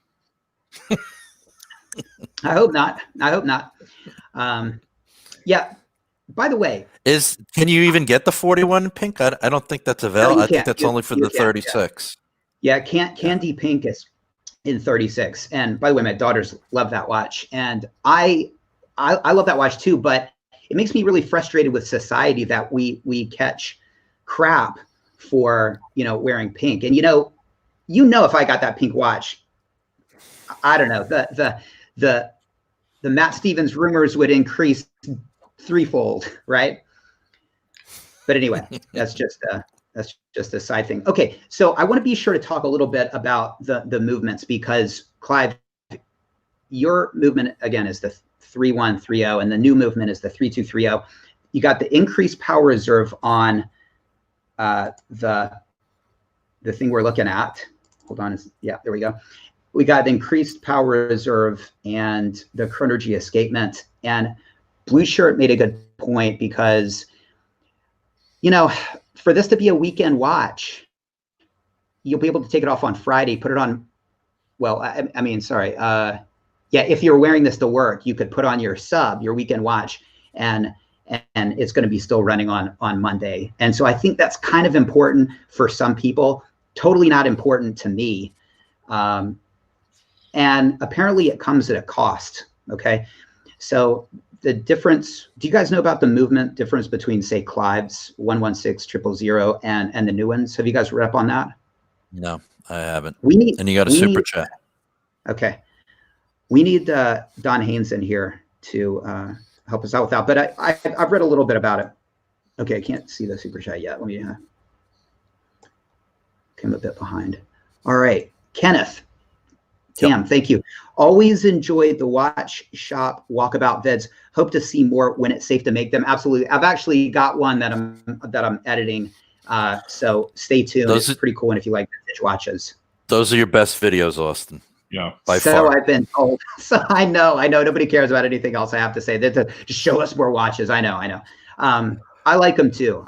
I hope not. Yeah. By the way, can you even get the 41 pink? I don't think that's available. I think that's only for the 36. Yeah, Candy Pink is in 36. And by the way, my daughters love that watch, and I love that watch too. But it makes me really frustrated with society that we catch crap for wearing pink. And if I got that pink watch, I don't know, the Matt Stevens rumors would increase threefold, right? But anyway, that's just a side thing. Okay, so I want to be sure to talk a little bit about the movements, because Clive, your movement again is the 3130, and the new movement is the 3230. You got the increased power reserve on the thing we're looking at. Hold on, yeah, there we go. We got increased power reserve and the chronergy escapement. And Blue Shirt made a good point, because, for this to be a weekend watch, you'll be able to take it off on Friday, put it on, well, I mean, sorry. Yeah, if you're wearing this to work, you could put on your weekend watch, and it's going to be still running on Monday. And so I think that's kind of important for some people, totally not important to me. And apparently it comes at a cost. Okay. So the difference, do you guys know about the movement difference between, say, Clive's 116000 and the new ones? Have you guys read up on that? No, I haven't. And you got a super chat. Okay. We need Don Haynes in here to help us out with that. But I've read a little bit about it. Okay, I can't see the super chat yet. Let me come a bit behind. All right, Kenneth. Tam, thank you. Always enjoyed the watch shop walkabout vids. Hope to see more when it's safe to make them. Absolutely. I've actually got one that I'm editing. So stay tuned. It's pretty cool. And if you like vintage watches, those are your best videos, Austin. Yeah, by so far. I've been told. So I know. Nobody cares about anything else I have to say. That to just show us more watches. I know. I like them too.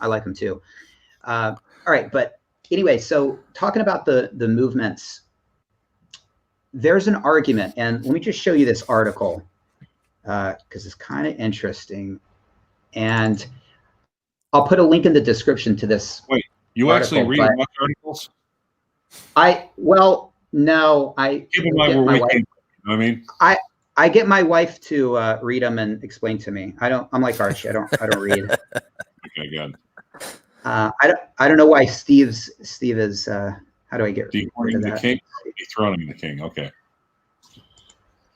All right, but anyway, so talking about the movements. There's an argument, and let me just show you this article because it's kind of interesting. And I'll put a link in the description to this. Wait, you article, actually read watch articles? No, Keep in mind we're weekend, you know what I mean? I get my wife to read them and explain to me. I'm like Archie. I don't read. Okay, good. I don't know why Steve is. How do I get rid of that? The king, dethroning the king. Okay.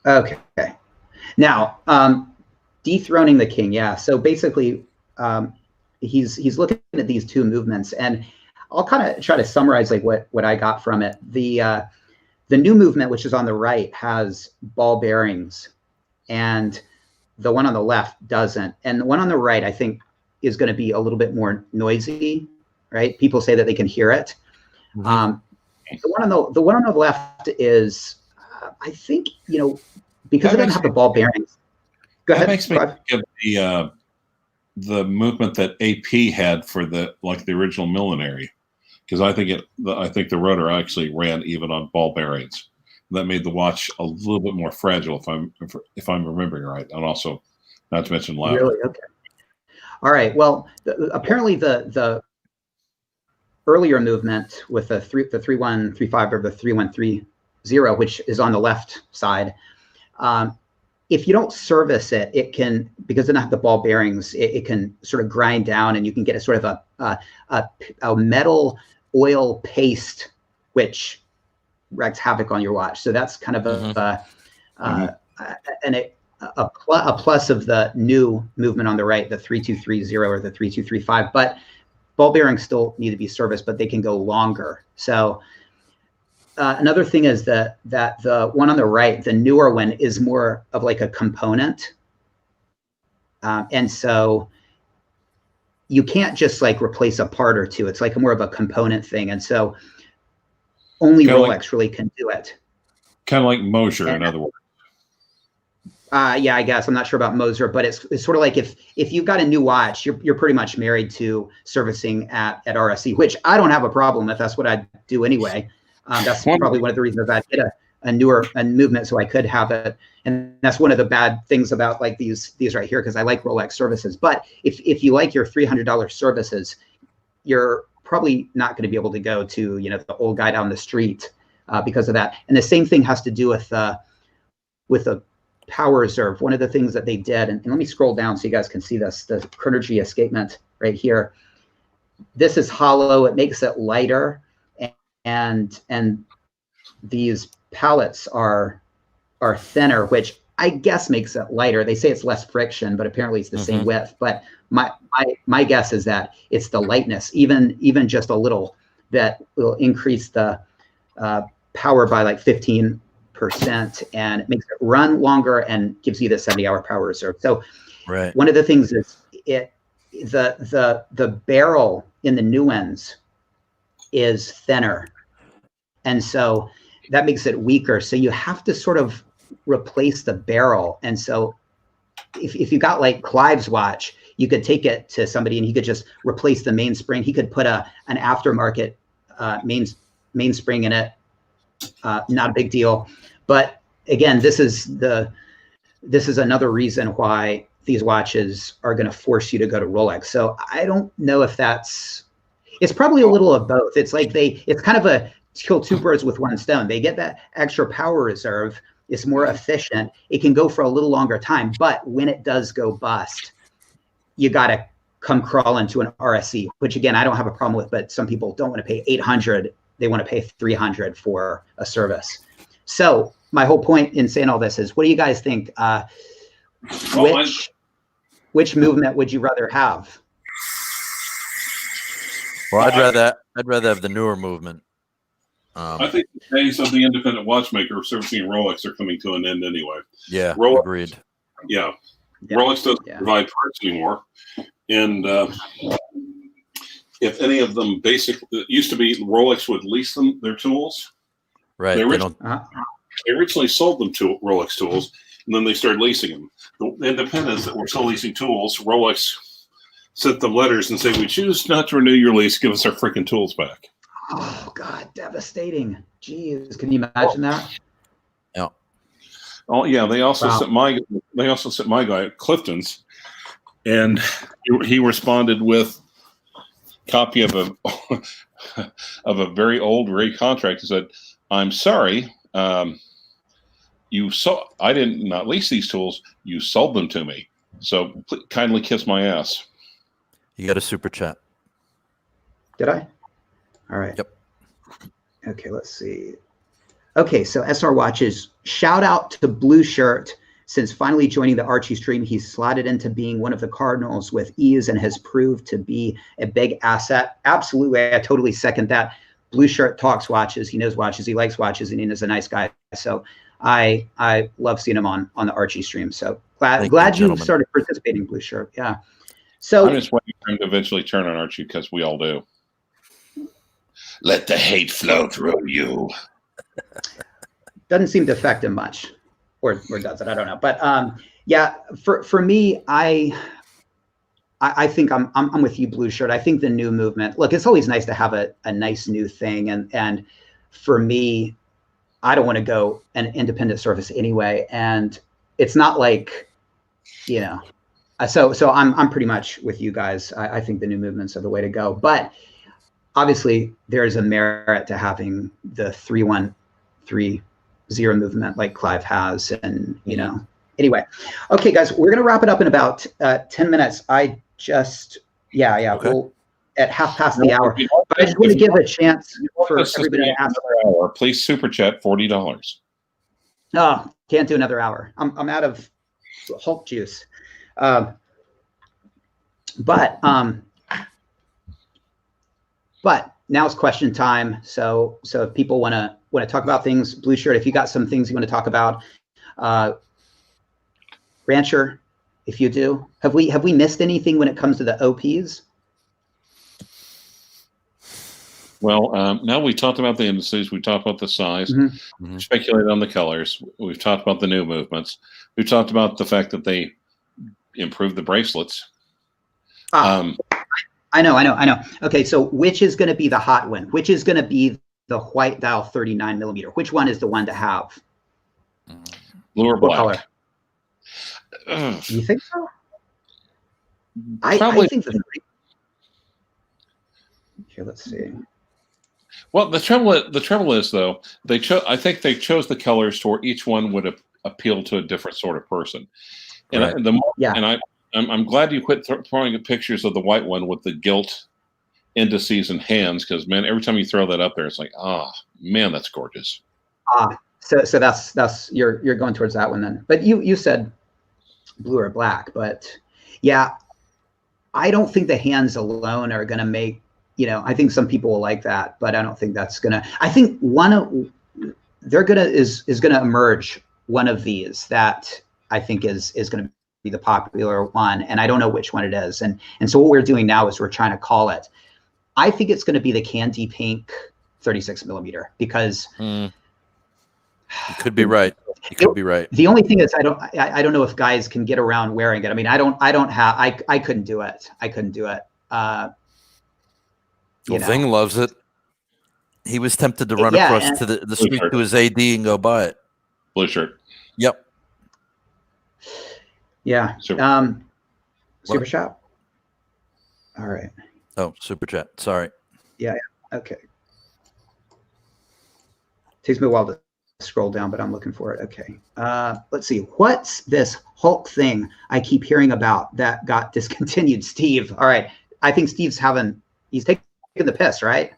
Okay. Now, dethroning the king. Yeah. So basically, he's looking at these two movements, and I'll kind of try to summarize like what I got from it. The new movement, which is on the right, has ball bearings, and the one on the left doesn't. And the one on the right, I think, is going to be a little bit more noisy. Right? People say that they can hear it. Mm-hmm. The one on the left is, I think, because it doesn't have the ball bearings. Go ahead. That makes me think of the movement that AP had for the original millenary, because I think the rotor actually ran even on ball bearings. That made the watch a little bit more fragile, if I'm remembering right, and also not to mention loud. Really? Okay. All right. Well, apparently the earlier movement with the 3135 or the 3130, which is on the left side, if you don't service it, it can, because it doesn't have the ball bearings, it can sort of grind down, and you can get a sort of a metal oil paste, which wreaks havoc on your watch. So that's kind of a plus of the new movement on the right, the 3230 or the 3235. But ball bearings still need to be serviced, but they can go longer. So another thing is that the one on the right, the newer one, is more of like a component. And so you can't just like replace a part or two. It's like more of a component thing. And so only Rolex really can do it. Kind of like Mosier, in other words. Yeah, I guess I'm not sure about Moser, but it's sort of like if you've got a new watch, you're pretty much married to servicing at RSC, which I don't have a problem with. That's what I do anyway. That's probably one of the reasons I did a newer movement, so I could have it. And that's one of the bad things about like these right here, because I like Rolex services. But if you like your $300 services, you're probably not going to be able to go to, you know, the old guy down the street because of that. And the same thing has to do with the power reserve. One of the things that they did, and let me scroll down so you guys can see this, the Chronergy escapement right here. This is hollow. It makes it lighter, and these pallets are thinner, which I guess makes it lighter. They say it's less friction, but apparently it's the same width. But my guess is that it's the lightness, even just a little, that will increase the power by like 15%, and it makes it run longer and gives you the 70-hour power reserve. So one of the things is the barrel in the new ones is thinner, and so that makes it weaker. So you have to sort of replace the barrel. And so if you got like Clive's watch, you could take it to somebody and he could just replace the mainspring. He could put an aftermarket mainspring in it. Not a big deal. But again, this is another reason why these watches are going to force you to go to Rolex. So I don't know if it's probably a little of both. It's like it's kind of a kill two birds with one stone. They get that extra power reserve. It's more efficient. It can go for a little longer time, but when it does go bust, you got to come crawl into an RSC, which again, I don't have a problem with, but some people don't want to pay $800. They want to pay $300 for a service. So my whole point in saying all this is, what do you guys think? Which movement would you rather have? Well, I'd rather have the newer movement. I think the days of the independent watchmaker servicing Rolex are coming to an end anyway. Yeah, Rolex, agreed. Yeah. Rolex doesn't provide parts anymore. And if any of them it used to be Rolex would lease them their tools. Right. They originally sold them to Rolex tools, and then they started leasing them. The independents that were still leasing tools, Rolex sent them letters and said, "We choose not to renew your lease. Give us our freaking tools back." Oh God, devastating. Jeez, can you imagine that? Yeah. Oh yeah, they also sent my guy at Clifton's, and he responded with a copy of a very old contract. He said, "I'm sorry, I did not lease these tools. You sold them to me. So kindly kiss my ass." You got a super chat. Did I? All right. Yep. Okay, let's see. Okay, so SR Watches, shout out to Blue Shirt. Since finally joining the Archie stream, he's slotted into being one of the Cardinals with ease and has proved to be a big asset. Absolutely, I totally second that. Blue Shirt talks watches, he knows watches, he likes watches, and he is a nice guy. So I love seeing him on the Archie stream. So glad you started participating, Blue Shirt. Yeah. So I'm just waiting for him to eventually turn on Archie, because we all do. Let the hate flow through you. Doesn't seem to affect him much, or does it? I don't know. But yeah, for me, I think I'm with you, Blue Shirt. I think the new movement. Look, it's always nice to have a nice new thing, and for me, I don't want to go an independent service anyway. And it's not like, you know, So I'm pretty much with you guys. I think the new movements are the way to go. But obviously, there is a merit to having the 3-1-3-0 movement like Clive has, and you know. Anyway, okay, guys, we're gonna wrap it up in about 10 minutes. I just okay. We'll at half past the hour. But I just want to give a chance for everybody to ask. Hour, please super chat $40. Oh, can't do another hour. I'm out of Hulk juice. But now it's question time. So if people want to talk about things, Blue Shirt, if you got some things you want to talk about, Rancher, if you do, have we missed anything when it comes to the OPs? Well, now we talked about the indices. We talked about the size. Speculated on the colors. We've talked about the new movements. We've talked about the fact that they improved the bracelets. I know. Okay, so which is going to be the hot one? Which is going to be the white dial 39 millimeter? Which one is the one to have? Blue or black? What color? You think so? I think the three. Here, let's see. Well, the trouble is though, I think they chose the colors to where each one would appeal to a different sort of person. And right. I'm glad you quit throwing pictures of the white one with the gilt indices and hands, because man, every time you throw that up there, it's like, man, that's gorgeous. So that's you're going towards that one then. But you said blue or black, but yeah, I don't think the hands alone are going to make. I think some people will like that, but I don't think that's gonna. I think is gonna emerge one of these that I think is gonna be the popular one, and I don't know which one it is. And so what we're doing now is we're trying to call it. I think it's gonna be the candy pink 36 millimeter because you could be right. You could be right. The only thing is I don't know if guys can get around wearing it. I mean, I couldn't do it. I couldn't do it. Ving loves it. He was tempted to run across to the street to his AD and go buy it. Blue shirt. Yep. Yeah. Super shop. All right. Oh, super chat. Sorry. Yeah. Okay. Takes me a while to scroll down, but I'm looking for it. Okay. Let's see. What's this Hulk thing I keep hearing about that got discontinued? Steve. All right. I think Steve's he's taking the piss, right?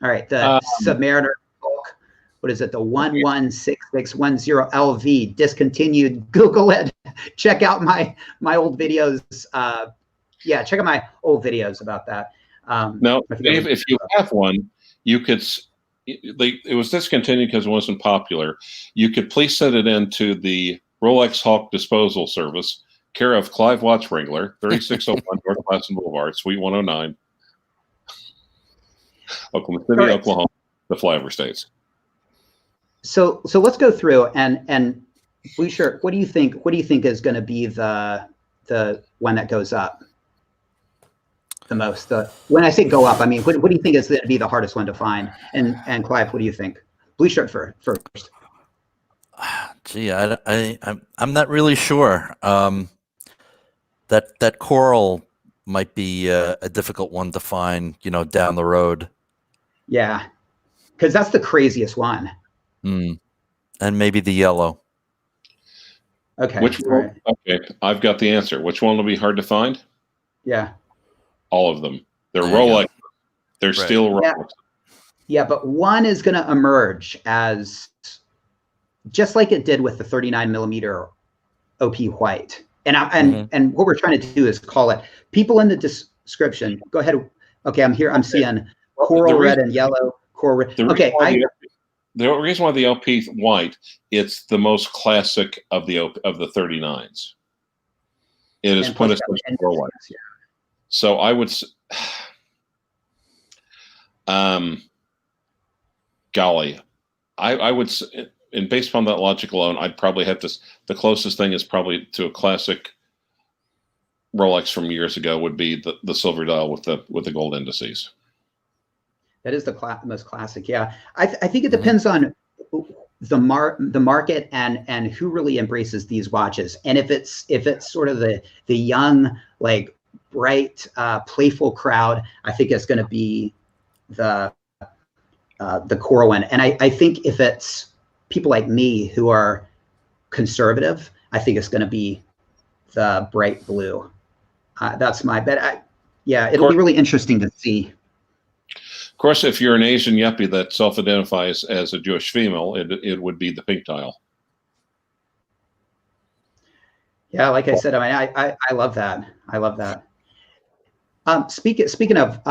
All right, the Submariner Hulk. What is it? The 116610 LV discontinued. Google it. Check out my old videos. Check out my old videos about that. Now, Dave, if you have one, you could. It was discontinued because it wasn't popular. You could please send it into the Rolex Hawk Disposal Service, care of Clive Watch Wrangler, 3601 North Classen Boulevard, Suite 109, Oklahoma City, Oklahoma, the flyover states. So let's go through and Blue Shirt, what do you think is going to be the one that goes up the most? When I say go up, I mean what do you think is going to be the hardest one to find? And Clive, what do you think? Blue Shirt first. Gee, I'm not really sure. That coral might be a difficult one to find, down the road. Yeah, because that's the craziest one. And maybe the yellow. Okay. Which one? Right. Okay, I've got the answer. Which one will be hard to find? Yeah. All of them. They're Rolex. They're still Rolex. Yeah, but one is going to emerge as just like it did with the 39 millimeter OP white. And what we're trying to do is call it. People in the description, go ahead. Okay, I'm here. I'm seeing coral red and yellow. Coral red. Okay, the reason why the LP white, it's the most classic of the 39s. It is quintessential white. Yeah. So I would, golly, I would, and based upon that logic alone, I'd probably have to. The closest thing is probably to a classic Rolex from years ago would be the silver dial with the gold indices. That is the most classic. Yeah, I think it depends on the market and who really embraces these watches. And if it's sort of the young, like bright, playful crowd, I think it's going to be the Coral one. And I think if it's people like me who are conservative, I think it's going to be the bright blue. That's my bet. It'll be really interesting to see. Of course, if you're an Asian yuppie that self-identifies as a Jewish female, it would be the pink dial. Yeah, like I said, I mean, I love that. I love that. Speaking of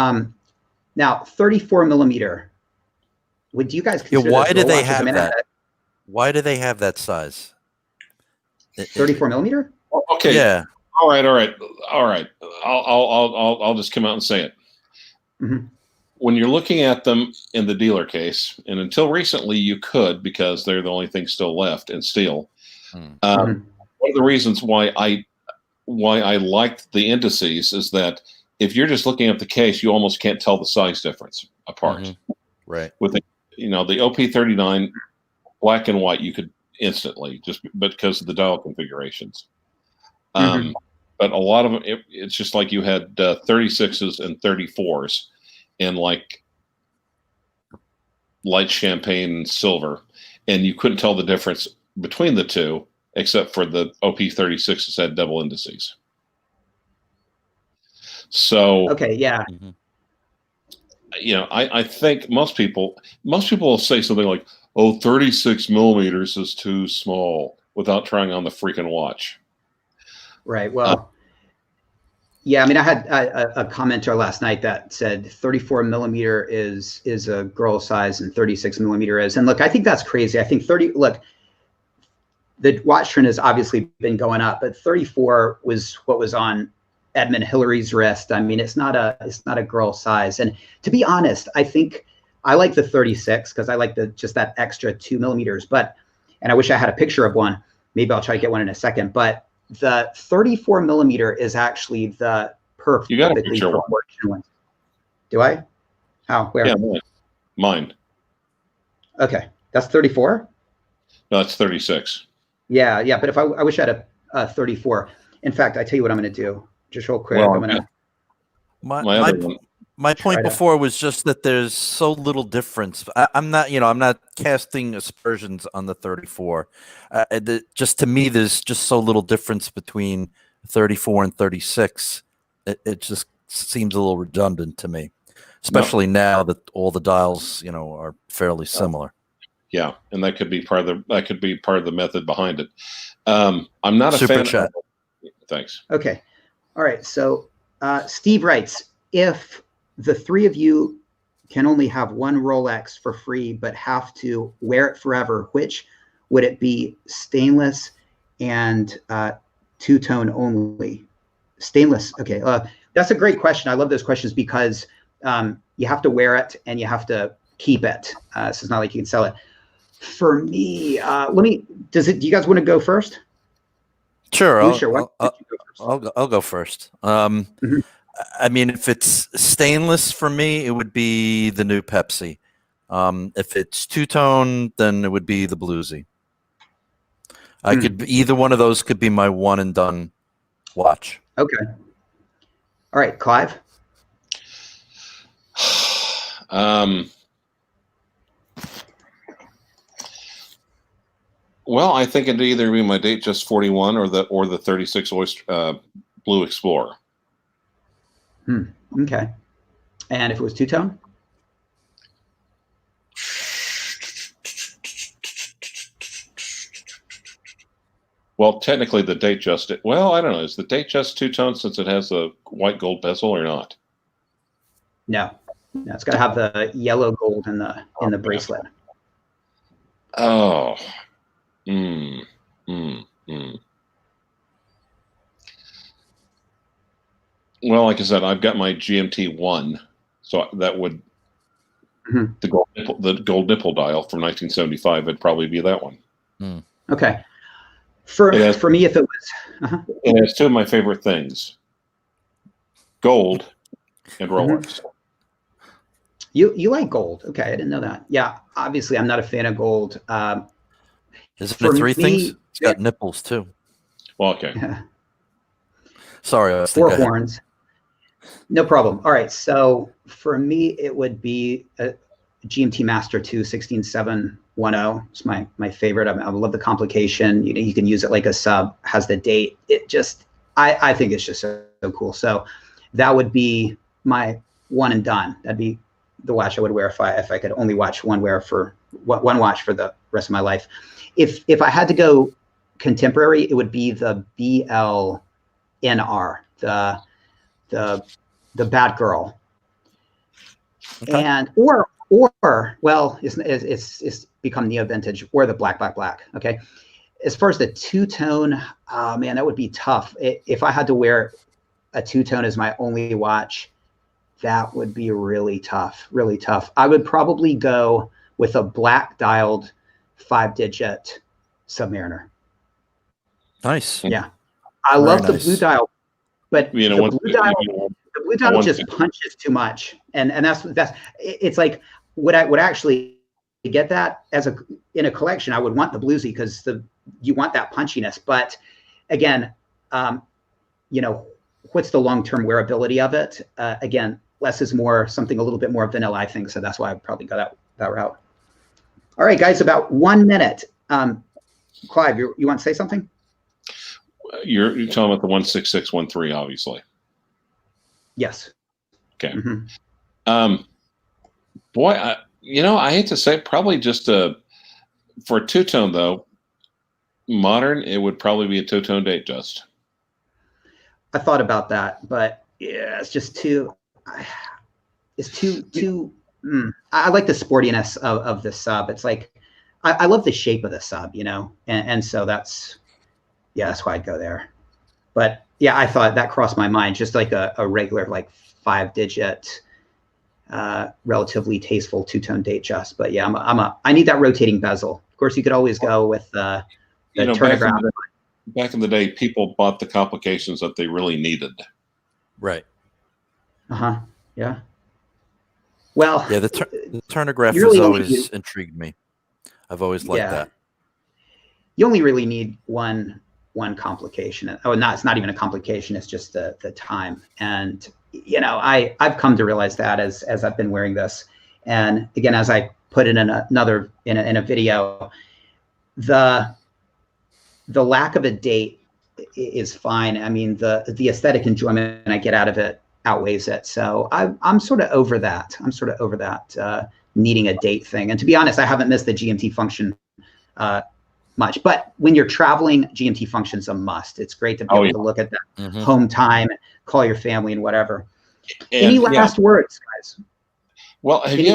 now, 34 millimeter. Would you guys consider why do they Rolex? have that? Why do they have that size? 34 millimeter? Okay. Yeah. All right. I'll just come out and say it. Mm-hmm. When you're looking at them in the dealer case, and until recently you could, because they're the only thing still left in steel. One of the reasons why I liked the indices is that if you're just looking at the case, you almost can't tell the size difference apart. Right. With the OP39 black and white, you could instantly because of the dial configurations. But a lot of them, it's just like you had 36s and 34s in like light champagne and silver, and you couldn't tell the difference between the two, except for the OP36s had double indices. So okay, yeah. I think most people will say something like, "Oh, 36 millimeters is too small," without trying on the freaking watch. Right. Well, yeah. I mean, I had a commenter last night that said 34 millimeter is a girl size and 36 millimeter is. And look, I think that's crazy. I think the watch trend has obviously been going up, but 34 was what was on Edmund Hillary's wrist. I mean, it's not a girl size. And to be honest, I think I like the 36 because I like just that extra 2 millimeters. And I wish I had a picture of one. Maybe I'll try to get one in a second. But the 34 millimeter is actually the perfectly proportional one. Do I? How? Where? Yeah, mine. Okay, that's 34. No, it's 36. Yeah. But if I wish I had a 34. In fact, I tell you what I'm going to do. Just real quick. Well, I'm gonna. My point before was just that there's so little difference. I'm not casting aspersions on the 34. Just to me, there's just so little difference between 34 and 36. It just seems a little redundant to me, especially now that all the dials, are fairly similar. Yeah, and that could be part of the method behind it. I'm not a fan. Chat. Thanks. Okay. All right. So Steve writes, if the three of you can only have one Rolex for free, but have to wear it forever, which would it be? Stainless and two-tone only? Stainless. Okay. That's a great question. I love those questions because you have to wear it and you have to keep it. So it's not like you can sell it. For me, do you guys want to go first? Sure. I'll go first. I mean, if it's stainless for me, it would be the new Pepsi. If it's two-tone, then it would be the Bluesy. Either one of those could be my one and done watch. Okay. All right, Clive. Well, I think it'd either be my Datejust 41 or the 36 Oyster Blue Explorer. Okay. And if it was two-tone? Well, technically the Datejust. Well, I don't know. Is the Datejust two-tone since it has a white gold bezel or not? No, it's got to have the yellow gold in the bracelet. Oh. Well, like I said, I've got my GMT 1, so that would the gold nipple dial from 1975 would probably be that one. Okay. For me, if it was, it has two of my favorite things: gold and Rolex. You like gold? Okay, I didn't know that. Yeah, obviously, I'm not a fan of gold. Isn't For it three things? me, It's got nipples too. Well, okay. Sorry, I was four thinking. horns. No problem. All right. So for me, it would be a GMT Master 2 16710. It's my favorite. I love the complication. You know, you can use it like a sub, has the date. It just, I think it's just so cool. So that would be my one and done. That'd be the watch I would wear if I could only watch one watch for the rest of my life. If I had to go contemporary, it would be the BLNR, the Bad Girl. Okay. And or well, it's become neo vintage, or the black. Okay. As far as the two-tone, oh man, that would be tough. If I had to wear a two-tone as my only watch, that would be really tough. I would probably go with a black dialed 5-digit Submariner. Nice. Yeah. I love the blue dial, but the blue dial just punches too much. And that's it's like, would I actually get that in a collection? I would want the bluesy because you want that punchiness. But again, what's the long-term wearability of it? Again, less is more, something a little bit more vanilla, I think. So that's why I'd probably go that route. All right, guys, about 1 minute. Clive, you want to say something? You're talking about the 16613, obviously. Yes. Okay. Boy, I hate to say, probably just for a two-tone though, modern, it would probably be a two-tone Datejust. I thought about that, but yeah, it's just too. It's too. I like the sportiness of the sub. It's like I love the shape of the sub, and so that's why I'd go there. But yeah, I thought that crossed my mind, just like a regular 5-digit, relatively tasteful two-tone Datejust. But yeah, I need that rotating bezel. Of course, you could always go with the turnograph. Back in the day, people bought the complications that they really needed. Right. Yeah. Well. Yeah, the turnograph has always intrigued me. I've always liked that. You only really need one complication. Oh, no, it's not even a complication. It's just the time. And I've come to realize that as I've been wearing this. And again, as I put it in a video, the lack of a date is fine. I mean, the aesthetic enjoyment I get out of it outweighs it. So I'm sort of over that. Needing a date thing. And to be honest, I haven't missed the GMT function much. But when you're traveling, GMT function's a must. It's great to be able to look at that home time, call your family and whatever. And any last words, guys? Well, have you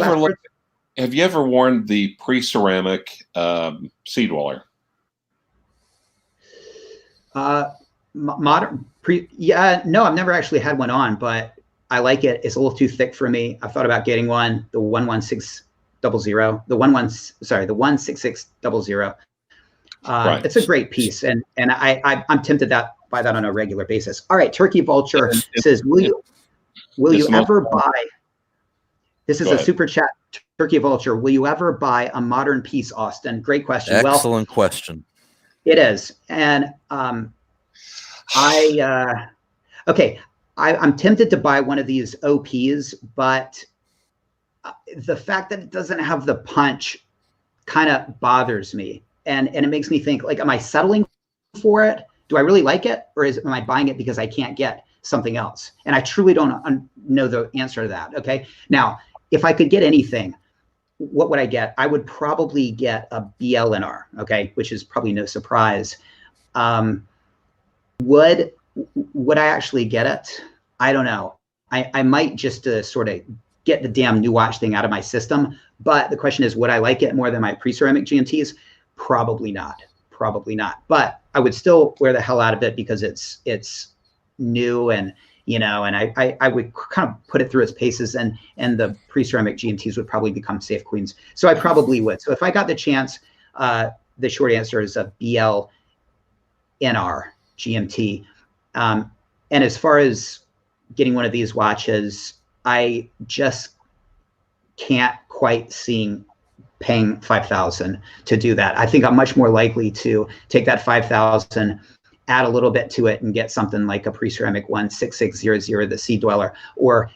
ever worn the pre-ceramic Sea Dweller? No, I've never actually had one on, but I like it. It's a little too thick for me. I've thought about getting one, the 16600. Right. It's a great piece, and I'm tempted by that on a regular basis. All right, Turkey Vulture says, will you ever buy? This is a super chat. Turkey Vulture, will you ever buy a modern piece, Austin? Great question. Excellent question. It is, and I'm tempted to buy one of these OPs, but the fact that it doesn't have the punch kind of bothers me, and it makes me think, am I settling for it? Do I really like it, or am I buying it because I can't get something else? And I truly don't know the answer to that. Okay, now if I could get anything, what would I get? I would probably get a BLNR, okay, which is probably no surprise. Would I actually get it? I don't know. I might just sort of get the damn new watch thing out of my system. But the question is, would I like it more than my pre-ceramic GMTs? Probably not. But I would still wear the hell out of it because it's new, and and I would kind of put it through its paces, and the pre-ceramic GMTs would probably become safe queens. So I probably would. So if I got the chance, the short answer is a BLNR GMT. And as far as getting one of these watches, I just can't quite see paying 5,000 to do that. I think I'm much more likely to take that 5,000, add a little bit to it, and get something like a pre-ceramic 16600, the Sea Dweller, or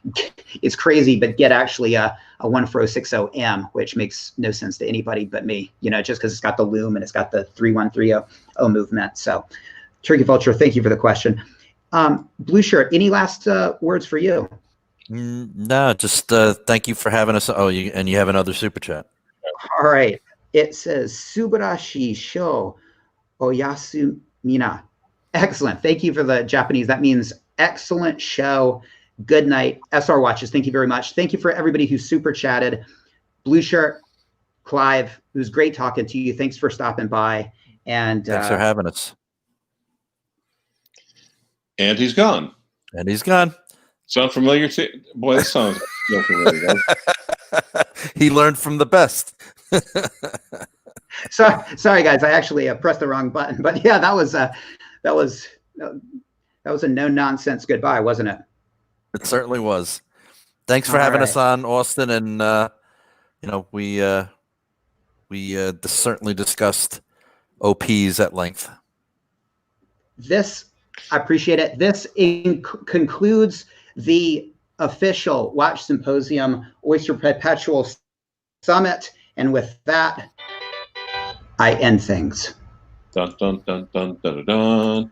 it's crazy, but get actually a 14060M, which makes no sense to anybody but me, you know, just because it's got the loom and it's got the 3130 movement. So, Turkey Vulture, thank you for the question. Blue Shirt, any last words for you? No, just thank you for having us. Oh, and you have another super chat. All right. It says Subarashi Sho Oyasumina. Excellent. Thank you for the Japanese. That means excellent show. Good night. SR Watches, thank you very much. Thank you for everybody who super chatted. Blue Shirt, Clive, it was great talking to you. Thanks for stopping by. And thanks for having us. And he's gone. And he's gone. Sound familiar to boy? This sounds so familiar. He learned from the best. Sorry, guys. I actually pressed the wrong button. But yeah, that was a no nonsense goodbye, wasn't it? It certainly was. Thanks for having us on, Austin. And you know, we certainly discussed OPs at length. I appreciate it. This concludes the official Watch Symposium Oyster Perpetual Summit. And with that, I end things. Dun, dun, dun, dun, dun, dun, dun.